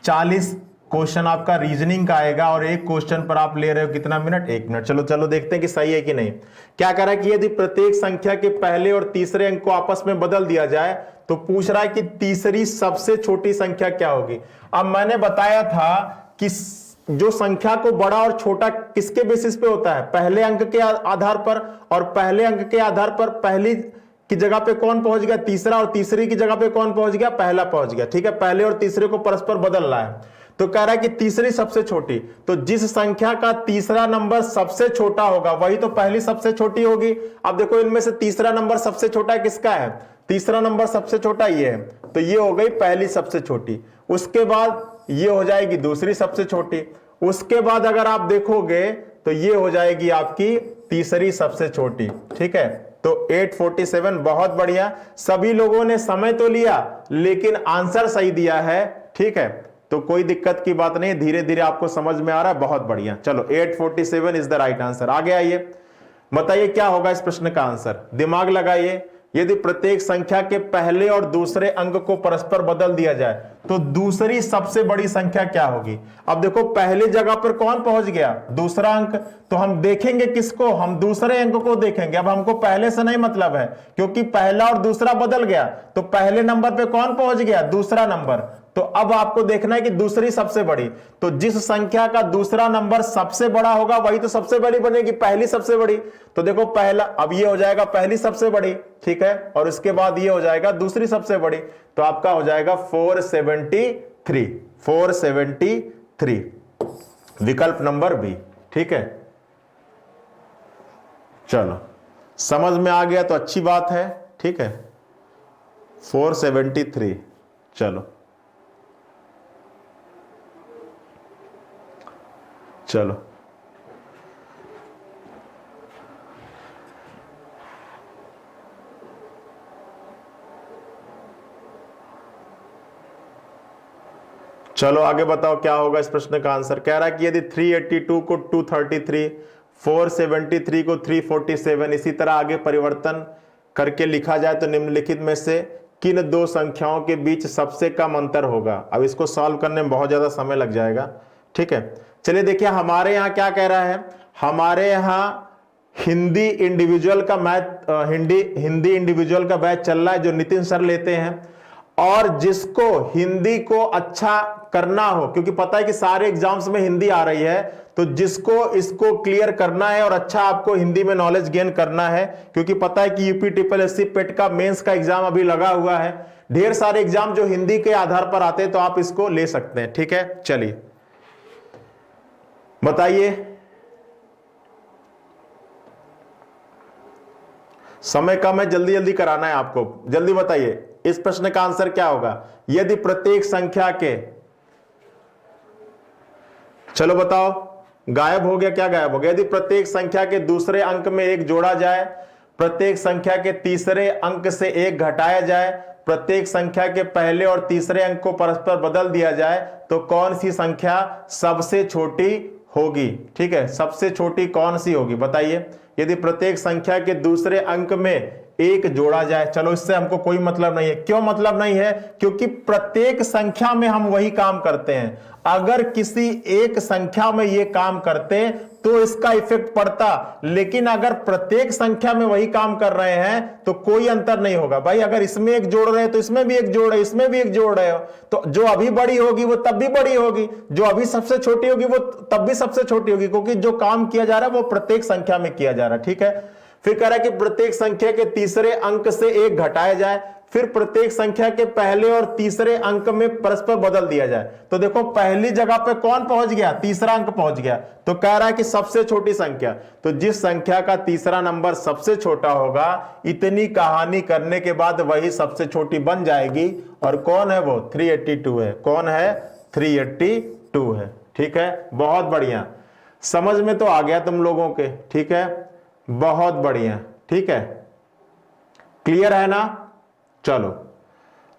40 क्वेश्चन आपका रीजनिंग का आएगा और एक क्वेश्चन पर आप ले रहे हो कितना मिनट? 1 मिनट। चलो देखते हैं कि सही है कि नहीं। क्या कह रहा है कि यदि प्रत्येक संख्या के पहले और तीसरे अंक को आपस में बदल दिया जाए तो पूछ रहा है कि तीसरी सबसे छोटी संख्या क्या होगी। अब मैंने बताया था कि जो संख्या को बड़ा और छोटा किसके बेसिस पे होता है? पहले अंक के आधार पर, और पहले अंक के आधार पर पहली की जगह पे कौन पहुंच गया? तीसरा, और तीसरी की जगह पे कौन पहुंच गया? पहला पहुंच गया, ठीक है। पहले और तीसरे को परस्पर बदलना है, तो कह रहा है कि तीसरी सबसे छोटी, तो जिस संख्या का तीसरा नंबर सबसे छोटा होगा वही तो पहली सबसे छोटी होगी। अब देखो इनमें से तीसरा नंबर सबसे छोटा किसका है? तीसरा नंबर सबसे छोटा ये है, तो ये हो गई पहली सबसे छोटी। उसके बाद ये हो जाएगी दूसरी सबसे छोटी, उसके बाद अगर आप देखोगे तो ये हो जाएगी आपकी तीसरी सबसे छोटी, ठीक है। तो 847, बहुत बढ़िया। सभी लोगों ने समय तो लिया लेकिन आंसर सही दिया है, ठीक है। तो कोई दिक्कत की बात नहीं, धीरे धीरे आपको समझ में आ रहा है, बहुत बढ़िया। चलो 847 इज द राइट आंसर। आगे आइए, बताइए क्या होगा इस प्रश्न का आंसर, दिमाग लगाइए। यदि प्रत्येक संख्या के पहले और दूसरे अंक को परस्पर बदल दिया जाए तो दूसरी सबसे बड़ी संख्या क्या होगी? अब देखो पहली जगह पर कौन पहुंच गया? दूसरा अंक, तो हम देखेंगे किसको? हम दूसरे अंक को देखेंगे। अब हमको पहले से नहीं मतलब है क्योंकि पहला और दूसरा बदल गया, तो पहले नंबर पे कौन पहुंच गया? दूसरा नंबर। तो अब आपको देखना है कि दूसरी सबसे बड़ी, तो जिस संख्या का दूसरा नंबर सबसे बड़ा होगा वही तो सबसे बड़ी बनेगी, पहली सबसे बड़ी। तो देखो पहला, अब ये हो जाएगा पहली सबसे बड़ी, ठीक है, और उसके बाद ये हो जाएगा दूसरी सबसे बड़ी, तो आपका हो जाएगा 473, 473, विकल्प नंबर बी, ठीक है। चलो समझ में आ गया तो अच्छी बात है, ठीक है। 473, चलो चलो चलो आगे बताओ क्या होगा इस प्रश्न का आंसर। कह रहा है कि यदि 382 को 233, 473 को 347 इसी तरह आगे परिवर्तन करके लिखा जाए तो निम्नलिखित में से किन दो संख्याओं के बीच सबसे कम अंतर होगा। अब इसको सॉल्व करने में बहुत ज्यादा समय लग जाएगा, ठीक है। चलिए देखिए हमारे यहाँ क्या कह रहा है, हमारे यहाँ हिंदी इंडिविजुअल का मैथ, हिंदी इंडिविजुअल का बैच चल रहा है जो नितिन सर लेते हैं, और जिसको हिंदी को अच्छा करना हो, क्योंकि पता है कि सारे एग्जाम्स में हिंदी आ रही है, तो जिसको इसको क्लियर करना है और अच्छा आपको हिंदी में नॉलेज गेन करना है, क्योंकि पता है कि यूपी ट्रिपल एससी पेट का मेंस का एग्जाम अभी लगा हुआ है, ढेर सारे एग्जाम जो हिंदी के आधार पर आते हैं, तो आप इसको ले सकते हैं। ठीक है, चलिए बताइए, समय कम है, जल्दी जल्दी कराना है आपको, जल्दी बताइए इस प्रश्न का आंसर क्या होगा। यदि प्रत्येक संख्या के, चलो बताओ, गायब हो गया, क्या गायब हो गया? यदि प्रत्येक संख्या के दूसरे अंक में एक जोड़ा जाए, प्रत्येक संख्या के तीसरे अंक से एक घटाया जाए, प्रत्येक संख्या के पहले और तीसरे अंक को परस्पर बदल दिया जाए, तो कौन सी संख्या सबसे छोटी होगी? ठीक है, सबसे छोटी कौन सी होगी बताइए। यदि प्रत्येक संख्या के दूसरे अंक में एक जोड़ा जाए, चलो इससे हमको कोई मतलब नहीं है। क्यों मतलब नहीं है? क्योंकि प्रत्येक संख्या में हम वही काम करते हैं। अगर किसी एक संख्या में ये काम करते तो इसका इफेक्ट पड़ता, लेकिन अगर प्रत्येक संख्या में वही काम कर रहे हैं तो कोई अंतर नहीं होगा। भाई अगर इसमें एक जोड़ रहे हो तो इसमें भी एक जोड़ है, इसमें भी एक जोड़ रहे हो, तो जो अभी बड़ी होगी वो तब भी बड़ी होगी, जो अभी सबसे छोटी होगी वो तब भी सबसे छोटी होगी, क्योंकि जो काम किया जा रहा है वो प्रत्येक संख्या में किया जा रहा है। ठीक है, फिर कह रहा है कि प्रत्येक संख्या के तीसरे अंक से एक घटाया जाए, फिर प्रत्येक संख्या के पहले और तीसरे अंक में परस्पर बदल दिया जाए। तो देखो पहली जगह पे कौन पहुंच गया? तीसरा अंक पहुंच गया, तो कह रहा है कि सबसे छोटी संख्या। तो जिस संख्या का तीसरा नंबर सबसे छोटा होगा, इतनी कहानी करने के बाद वही सबसे छोटी बन जाएगी। और कौन है वो? 382 है। कौन है? 382 है। ठीक है, बहुत बढ़िया, समझ में तो आ गया तुम लोगों के। ठीक है, बहुत बढ़िया। ठीक है, क्लियर है ना? चलो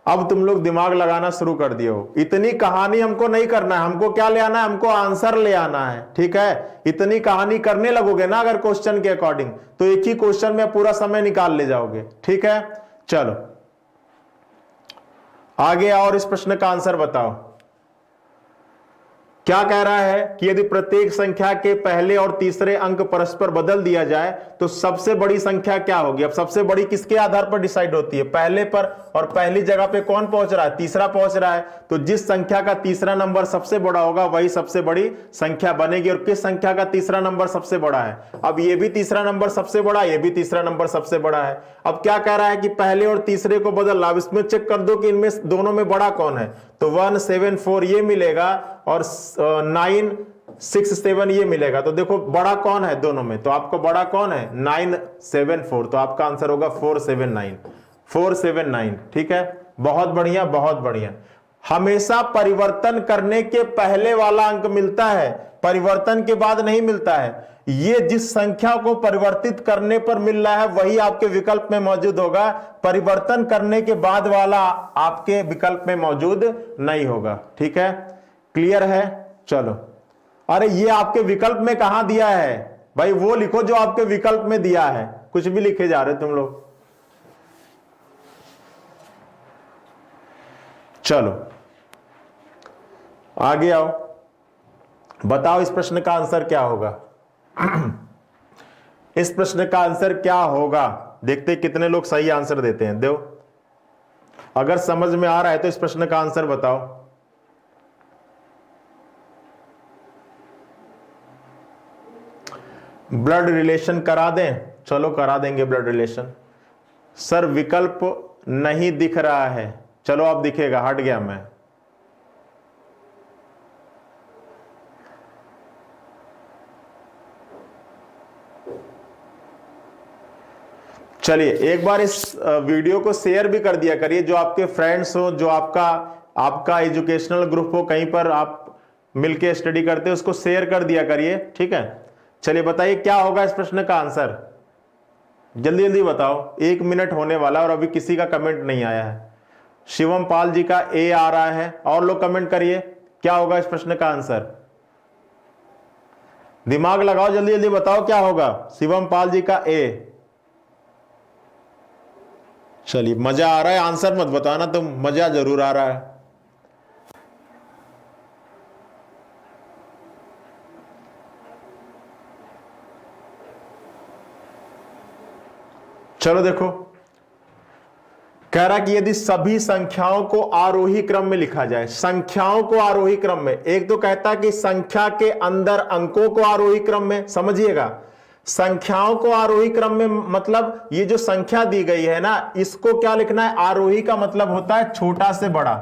अब तुम लोग दिमाग लगाना शुरू कर दिए हो। इतनी कहानी हमको नहीं करना है, हमको क्या ले आना है? हमको आंसर ले आना है। ठीक है, इतनी कहानी करने लगोगे ना अगर क्वेश्चन के अकॉर्डिंग, तो एक ही क्वेश्चन में पूरा समय निकाल ले जाओगे। ठीक है, चलो आगे और इस प्रश्न का आंसर बताओ। क्या कह रहा है कि यदि प्रत्येक संख्या के पहले और तीसरे अंक परस्पर बदल दिया जाए तो सबसे बड़ी संख्या क्या होगी? अब सबसे बड़ी किसके आधार पर डिसाइड होती है? पहले पर, और पहली जगह पे कौन पहुंच रहा है? तीसरा पहुंच रहा है। तो जिस संख्या का तीसरा नंबर सबसे बड़ा होगा वही सबसे बड़ी संख्या बनेगी। और किस संख्या का तीसरा नंबर सबसे बड़ा है? अब ये भी तीसरा नंबर सबसे बड़ा, ये भी तीसरा नंबर सबसे बड़ा है। अब क्या कह रहा है कि पहले और तीसरे को बदलना। अब इसमें चेक कर दो कि इनमें दोनों में बड़ा कौन है। तो 174 ये मिलेगा और 967 ये मिलेगा। तो देखो बड़ा कौन है दोनों में? तो आपको बड़ा कौन है? 974। तो आपका आंसर होगा 479। 479। ठीक है, बहुत बढ़िया, बहुत बढ़िया। हमेशा परिवर्तन करने के पहले वाला अंक मिलता है, परिवर्तन के बाद नहीं मिलता है। ये जिस संख्या को परिवर्तित करने पर मिल रहा है वही आपके विकल्प में मौजूद होगा, परिवर्तन करने के बाद वाला आपके विकल्प में मौजूद नहीं होगा। ठीक है, क्लियर है? चलो, अरे ये आपके विकल्प में कहां दिया है भाई? वो लिखो जो आपके विकल्प में दिया है, कुछ भी लिखे जा रहे तुम लोग। चलो आगे आओ, बताओ इस प्रश्न का आंसर क्या होगा। इस प्रश्न का आंसर क्या होगा? देखते कितने लोग सही आंसर देते हैं। दो, अगर समझ में आ रहा है तो इस प्रश्न का आंसर बताओ। ब्लड रिलेशन करा दें? चलो करा देंगे ब्लड रिलेशन। सर विकल्प नहीं दिख रहा है। चलो अब दिखेगा, हट गया मैं। चलिए एक बार इस वीडियो को शेयर भी कर दिया करिए, जो आपके फ्रेंड्स हो, जो आपका एजुकेशनल ग्रुप हो, कहीं पर आप मिलके स्टडी करते हो, उसको शेयर कर दिया करिए। ठीक है, चलिए बताइए क्या होगा इस प्रश्न का आंसर, जल्दी जल्दी बताओ। 1 मिनट होने वाला और अभी किसी का कमेंट नहीं आया है। शिवम पाल जी का ए आ रहा है, और लोग कमेंट करिए क्या होगा इस प्रश्न का आंसर। दिमाग लगाओ, जल्दी जल्दी बताओ क्या होगा। शिवम पाल जी का ए। चलिए मजा आ रहा है, आंसर मत बताना तुम, मजा जरूर आ रहा है। चलो देखो कह रहा कि यदि सभी संख्याओं को आरोही क्रम में लिखा जाए, संख्याओं को आरोही क्रम में, एक तो कहता है कि संख्या के अंदर अंकों को आरोही क्रम में, समझिएगा, संख्याओं को आरोही क्रम में मतलब ये जो संख्या दी गई है ना, इसको क्या लिखना है, आरोही का मतलब होता है छोटा से बड़ा,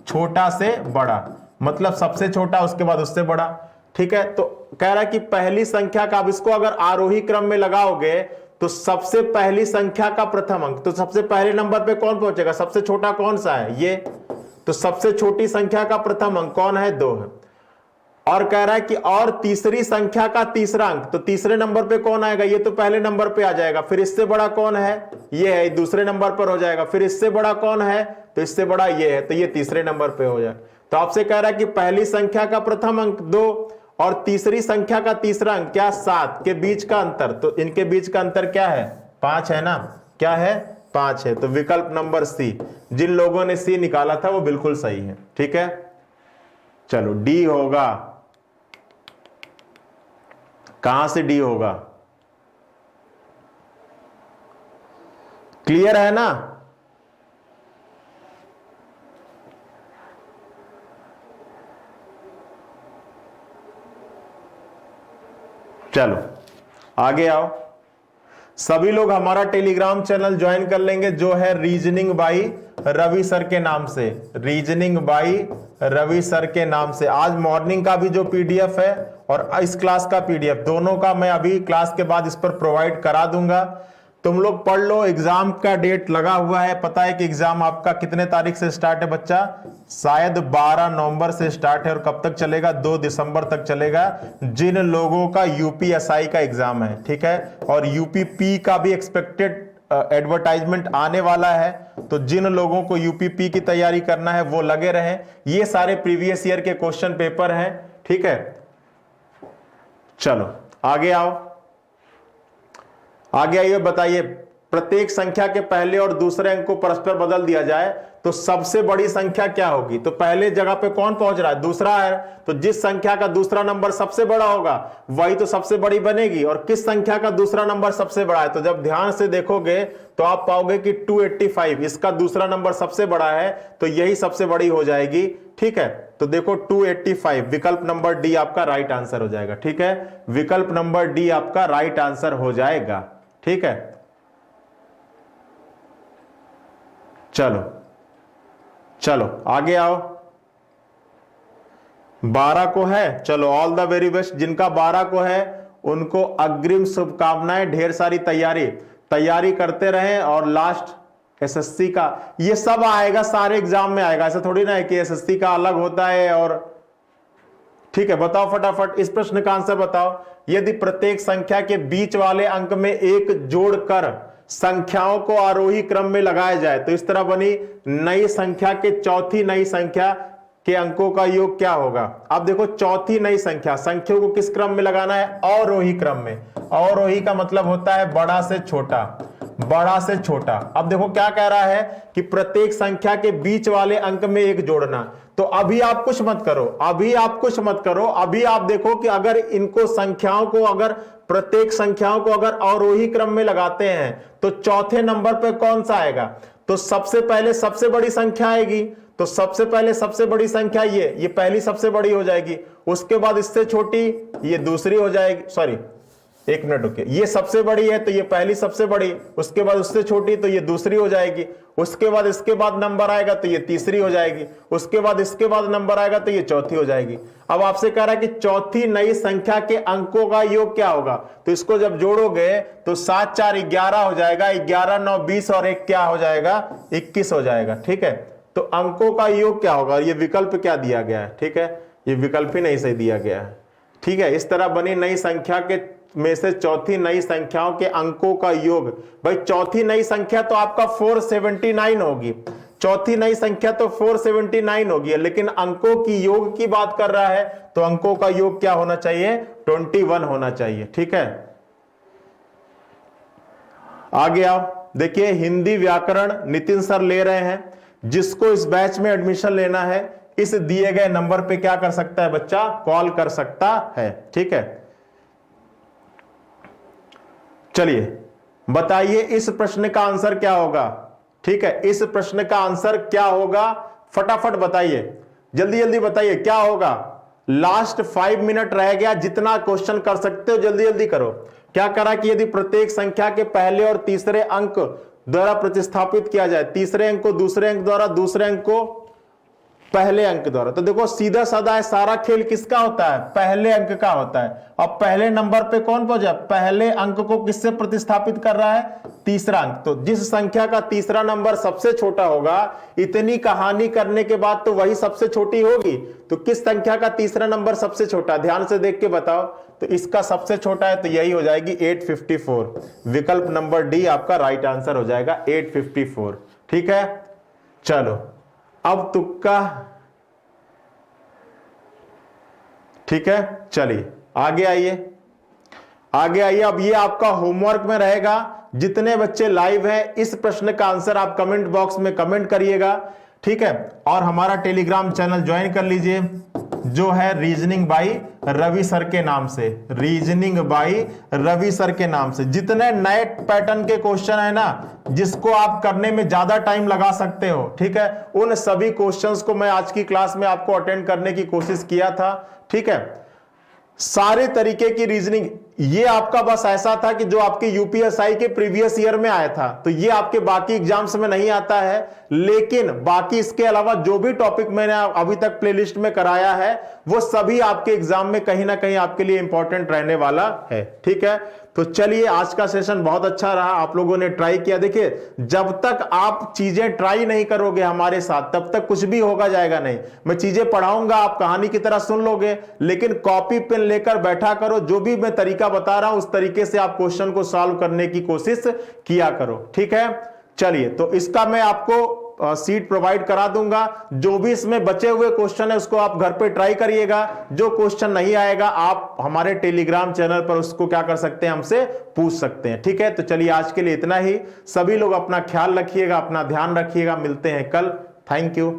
छोटा से बड़ा मतलब सबसे छोटा उसके बाद उससे बड़ा, ठीक है। तो कह रहा है कि पहली संख्या का, अब इसको अगर आरोही क्रम में लगाओगे तो सबसे पहली संख्या का प्रथम अंक, तो सबसे पहले नंबर पे कौन पहुंचेगा, सबसे छोटा कौन सा है, ये, तो सबसे छोटी संख्या का प्रथम अंक कौन है, 2 है। और कह रहा है कि और तीसरी संख्या का तीसरा अंक, तो तीसरे नंबर पे कौन आएगा, ये तो पहले नंबर पे आ जाएगा, फिर इससे बड़ा कौन है, ये है, दूसरे नंबर पर हो जाएगा, फिर इससे बड़ा कौन है, तो इससे बड़ा ये है, तो ये तीसरे नंबर पे हो जाए। तो आपसे कह रहा है कि पहली संख्या का प्रथम अंक 2 और तीसरी संख्या का तीसरा अंक क्या, 7 के बीच का अंतर, तो इनके बीच का अंतर क्या है, 5 है ना, क्या है, 5 है। तो विकल्प नंबर सी, जिन लोगों ने सी निकाला था वो बिल्कुल सही है, ठीक है। चलो डी होगा, कहां से डी होगा, क्लियर है ना। चलो आगे आओ, सभी लोग हमारा टेलीग्राम चैनल ज्वाइन कर लेंगे जो है रीजनिंग बाई रवि सर के नाम से, रीजनिंग बाई रवि सर के नाम से। आज मॉर्निंग का भी जो पीडीएफ है और इस क्लास का पीडीएफ, दोनों का मैं अभी क्लास के बाद इस पर प्रोवाइड करा दूंगा। तुम लोग पढ़ लो, एग्जाम का डेट लगा हुआ है, पता है कि एग्जाम आपका कितने तारीख से स्टार्ट है बच्चा, शायद 12 नवंबर से स्टार्ट है और कब तक चलेगा, 2 दिसंबर तक चलेगा, जिन लोगों का यूपीएसआई का एग्जाम है, ठीक है। और यूपीपी का भी एक्सपेक्टेड एडवर्टाइजमेंट आने वाला है, तो जिन लोगों को यूपीपी की तैयारी करना है वो लगे रहें। ये सारे प्रीवियस ईयर के क्वेश्चन पेपर हैं, ठीक है। चलो आगे आओ, आगे आइए, बताइए प्रत्येक संख्या के पहले और दूसरे अंक को परस्पर बदल दिया जाए तो सबसे बड़ी संख्या क्या होगी। तो पहले जगह पे कौन पहुंच रहा है, दूसरा है, तो जिस संख्या का दूसरा नंबर सबसे बड़ा होगा वही तो सबसे बड़ी बनेगी। और किस संख्या का दूसरा नंबर सबसे बड़ा है, तो जब ध्यान से देखोगे तो आप पाओगे कि 285, इसका दूसरा नंबर सबसे बड़ा है तो यही सबसे बड़ी हो जाएगी, ठीक है। तो देखो 285, विकल्प नंबर डी आपका राइट आंसर हो जाएगा, ठीक है। विकल्प नंबर डी आपका राइट आंसर हो जाएगा, ठीक है। चलो चलो आगे आओ, 12 को है, चलो ऑल द वेरी बेस्ट, जिनका 12 को है उनको अग्रिम शुभकामनाएं, ढेर सारी तैयारी करते रहें। और लास्ट एसएससी का, ये सब आएगा, सारे एग्जाम में आएगा, ऐसा थोड़ी ना है कि एसएससी का अलग होता है। और ठीक है, बताओ फटाफट इस प्रश्न का आंसर बताओ। यदि प्रत्येक संख्या के बीच वाले अंक में एक जोड़कर संख्याओं को आरोही क्रम में लगाया जाए तो इस तरह बनी नई संख्या के चौथी नई संख्या के अंकों का योग क्या होगा। अब देखो चौथी नई संख्या, संख्याओं को किस क्रम में लगाना है, अवरोही क्रम में। अवरोही का मतलब होता है बड़ा से छोटा, बड़ा से छोटा। अब देखो क्या कह रहा है कि प्रत्येक संख्या के बीच वाले अंक में एक जोड़ना। तो अभी आप कुछ मत करो, अभी आप कुछ मत करो, अभी आप देखो कि अगर इनको संख्याओं को, अगर प्रत्येक संख्याओं को अगर अवरोही क्रम में लगाते हैं तो चौथे नंबर पे कौन सा आएगा, तो सबसे पहले सबसे बड़ी संख्या आएगी। तो सबसे पहले सबसे बड़ी संख्या ये पहली सबसे बड़ी हो जाएगी, उसके बाद इससे छोटी ये दूसरी हो जाएगी, सॉरी एक मिनट रुकिए, ये सबसे बड़ी है तो ये पहली सबसे बड़ी, उसके बाद उससे छोटी तो ये दूसरी हो जाएगी, उसके बाद इसके बाद नंबर आएगा तो ये तीसरी हो जाएगी, उसके बाद इसके बाद नंबर आएगा तो ये चौथी हो जाएगी। अब आपसे कह रहा है कि चौथी नई संख्या के अंकों का योग क्या होगा, तो इसको जब जोड़ोगे तो 7 4 11 हो जाएगा, 11 9 20 और 1 क्या हो जाएगा, 21 हो जाएगा, ठीक है। तो अंकों का योग क्या होगा, ये विकल्प क्या दिया गया है, ठीक है, ये विकल्प ही नहीं सही दिया गया है, ठीक है। इस तरह बनी नई संख्या के में से चौथी नई संख्याओं के अंकों का योग। भाई चौथी नई संख्या तो आपका 479 होगी, चौथी नई संख्या तो 479 होगी, लेकिन अंकों की योग की बात कर रहा है तो अंकों का योग क्या होना चाहिए, 21 होना चाहिए, ठीक है। आगे आओ, देखिए हिंदी व्याकरण नितिन सर ले रहे हैं, जिसको इस बैच में एडमिशन लेना है इस दिए गए नंबर पे क्या कर सकता है बच्चा, कॉल कर सकता है, ठीक है। चलिए बताइए इस प्रश्न का आंसर क्या होगा, ठीक है, इस प्रश्न का आंसर क्या होगा फटाफट बताइए, जल्दी जल्दी बताइए क्या होगा। लास्ट 5 मिनट रह गया, जितना क्वेश्चन कर सकते हो जल्दी जल्दी करो। क्या करा कि यदि प्रत्येक संख्या के पहले और तीसरे अंक द्वारा प्रतिस्थापित किया जाए, तीसरे अंक को दूसरे अंक द्वारा, दूसरे अंक को पहले अंक द्वारा, तो देखो सीधा साधा है, सारा खेल किसका होता है, पहले अंक का होता है। अब पहले नंबर पे कौन पहुंचा, पहले अंक को किससे प्रतिस्थापित कर रहा है, तीसरा अंक। तो जिस संख्या का तीसरा नंबर सबसे छोटा होगा, इतनी कहानी करने के बाद तो वही सबसे छोटी होगी। तो किस संख्या का तीसरा नंबर सबसे छोटा, ध्यान से देख के बताओ। तो इसका सबसे छोटा है तो यही हो जाएगी 854। विकल्प नंबर डी आपका राइट आंसर हो जाएगा 854। ठीक है, चलो अब तुक्का, ठीक है, चलिए आगे आइए, आगे आइए। अब ये आपका होमवर्क में रहेगा। जितने बच्चे लाइव हैं इस प्रश्न का आंसर आप कमेंट बॉक्स में कमेंट करिएगा, ठीक है। और हमारा टेलीग्राम चैनल ज्वाइन कर लीजिए जो है रीजनिंग बाई रवि सर के नाम से, रीजनिंग बाई रवि सर के नाम से। जितने नए पैटर्न के क्वेश्चन है ना, जिसको आप करने में ज्यादा टाइम लगा सकते हो, ठीक है, उन सभी क्वेश्चंस को मैं आज की क्लास में आपको अटेंड करने की कोशिश किया था। ठीक है, सारे तरीके की रीजनिंग, ये आपका बस ऐसा था कि जो आपके यूपीएसआई के प्रीवियस ईयर में आया था, तो ये आपके बाकी एग्जाम्स में नहीं आता है। लेकिन बाकी इसके अलावा जो भी टॉपिक मैंने अभी तक प्लेलिस्ट में कराया है, वो सभी आपके एग्जाम में कहीं ना कहीं आपके लिए इंपॉर्टेंट रहने वाला है। ठीक है, तो चलिए, आज का सेशन बहुत अच्छा रहा, आप लोगों ने ट्राई किया। देखिए, जब तक आप चीजें ट्राई नहीं करोगे हमारे साथ, तब तक कुछ भी होगा जाएगा नहीं। मैं चीजें पढ़ाऊंगा, आप कहानी की तरह सुन लोगे, लेकिन कॉपी पेन लेकर बैठा करो। जो भी मैं तरीका बता रहा हूं उस तरीके से आप क्वेश्चन को सॉल्व करने की कोशिश किया करो। ठीक है, चलिए, तो इसका मैं आपको सीट प्रोवाइड करा दूंगा। जो भी इसमें बचे हुए क्वेश्चन है उसको आप घर पे ट्राई करिएगा। जो क्वेश्चन नहीं आएगा आप हमारे टेलीग्राम चैनल पर उसको क्या कर सकते हैं, हमसे पूछ सकते हैं। ठीक है, तो चलिए आज के लिए इतना ही। सभी लोग अपना ख्याल रखिएगा, अपना ध्यान रखिएगा, मिलते हैं कल। Thank you.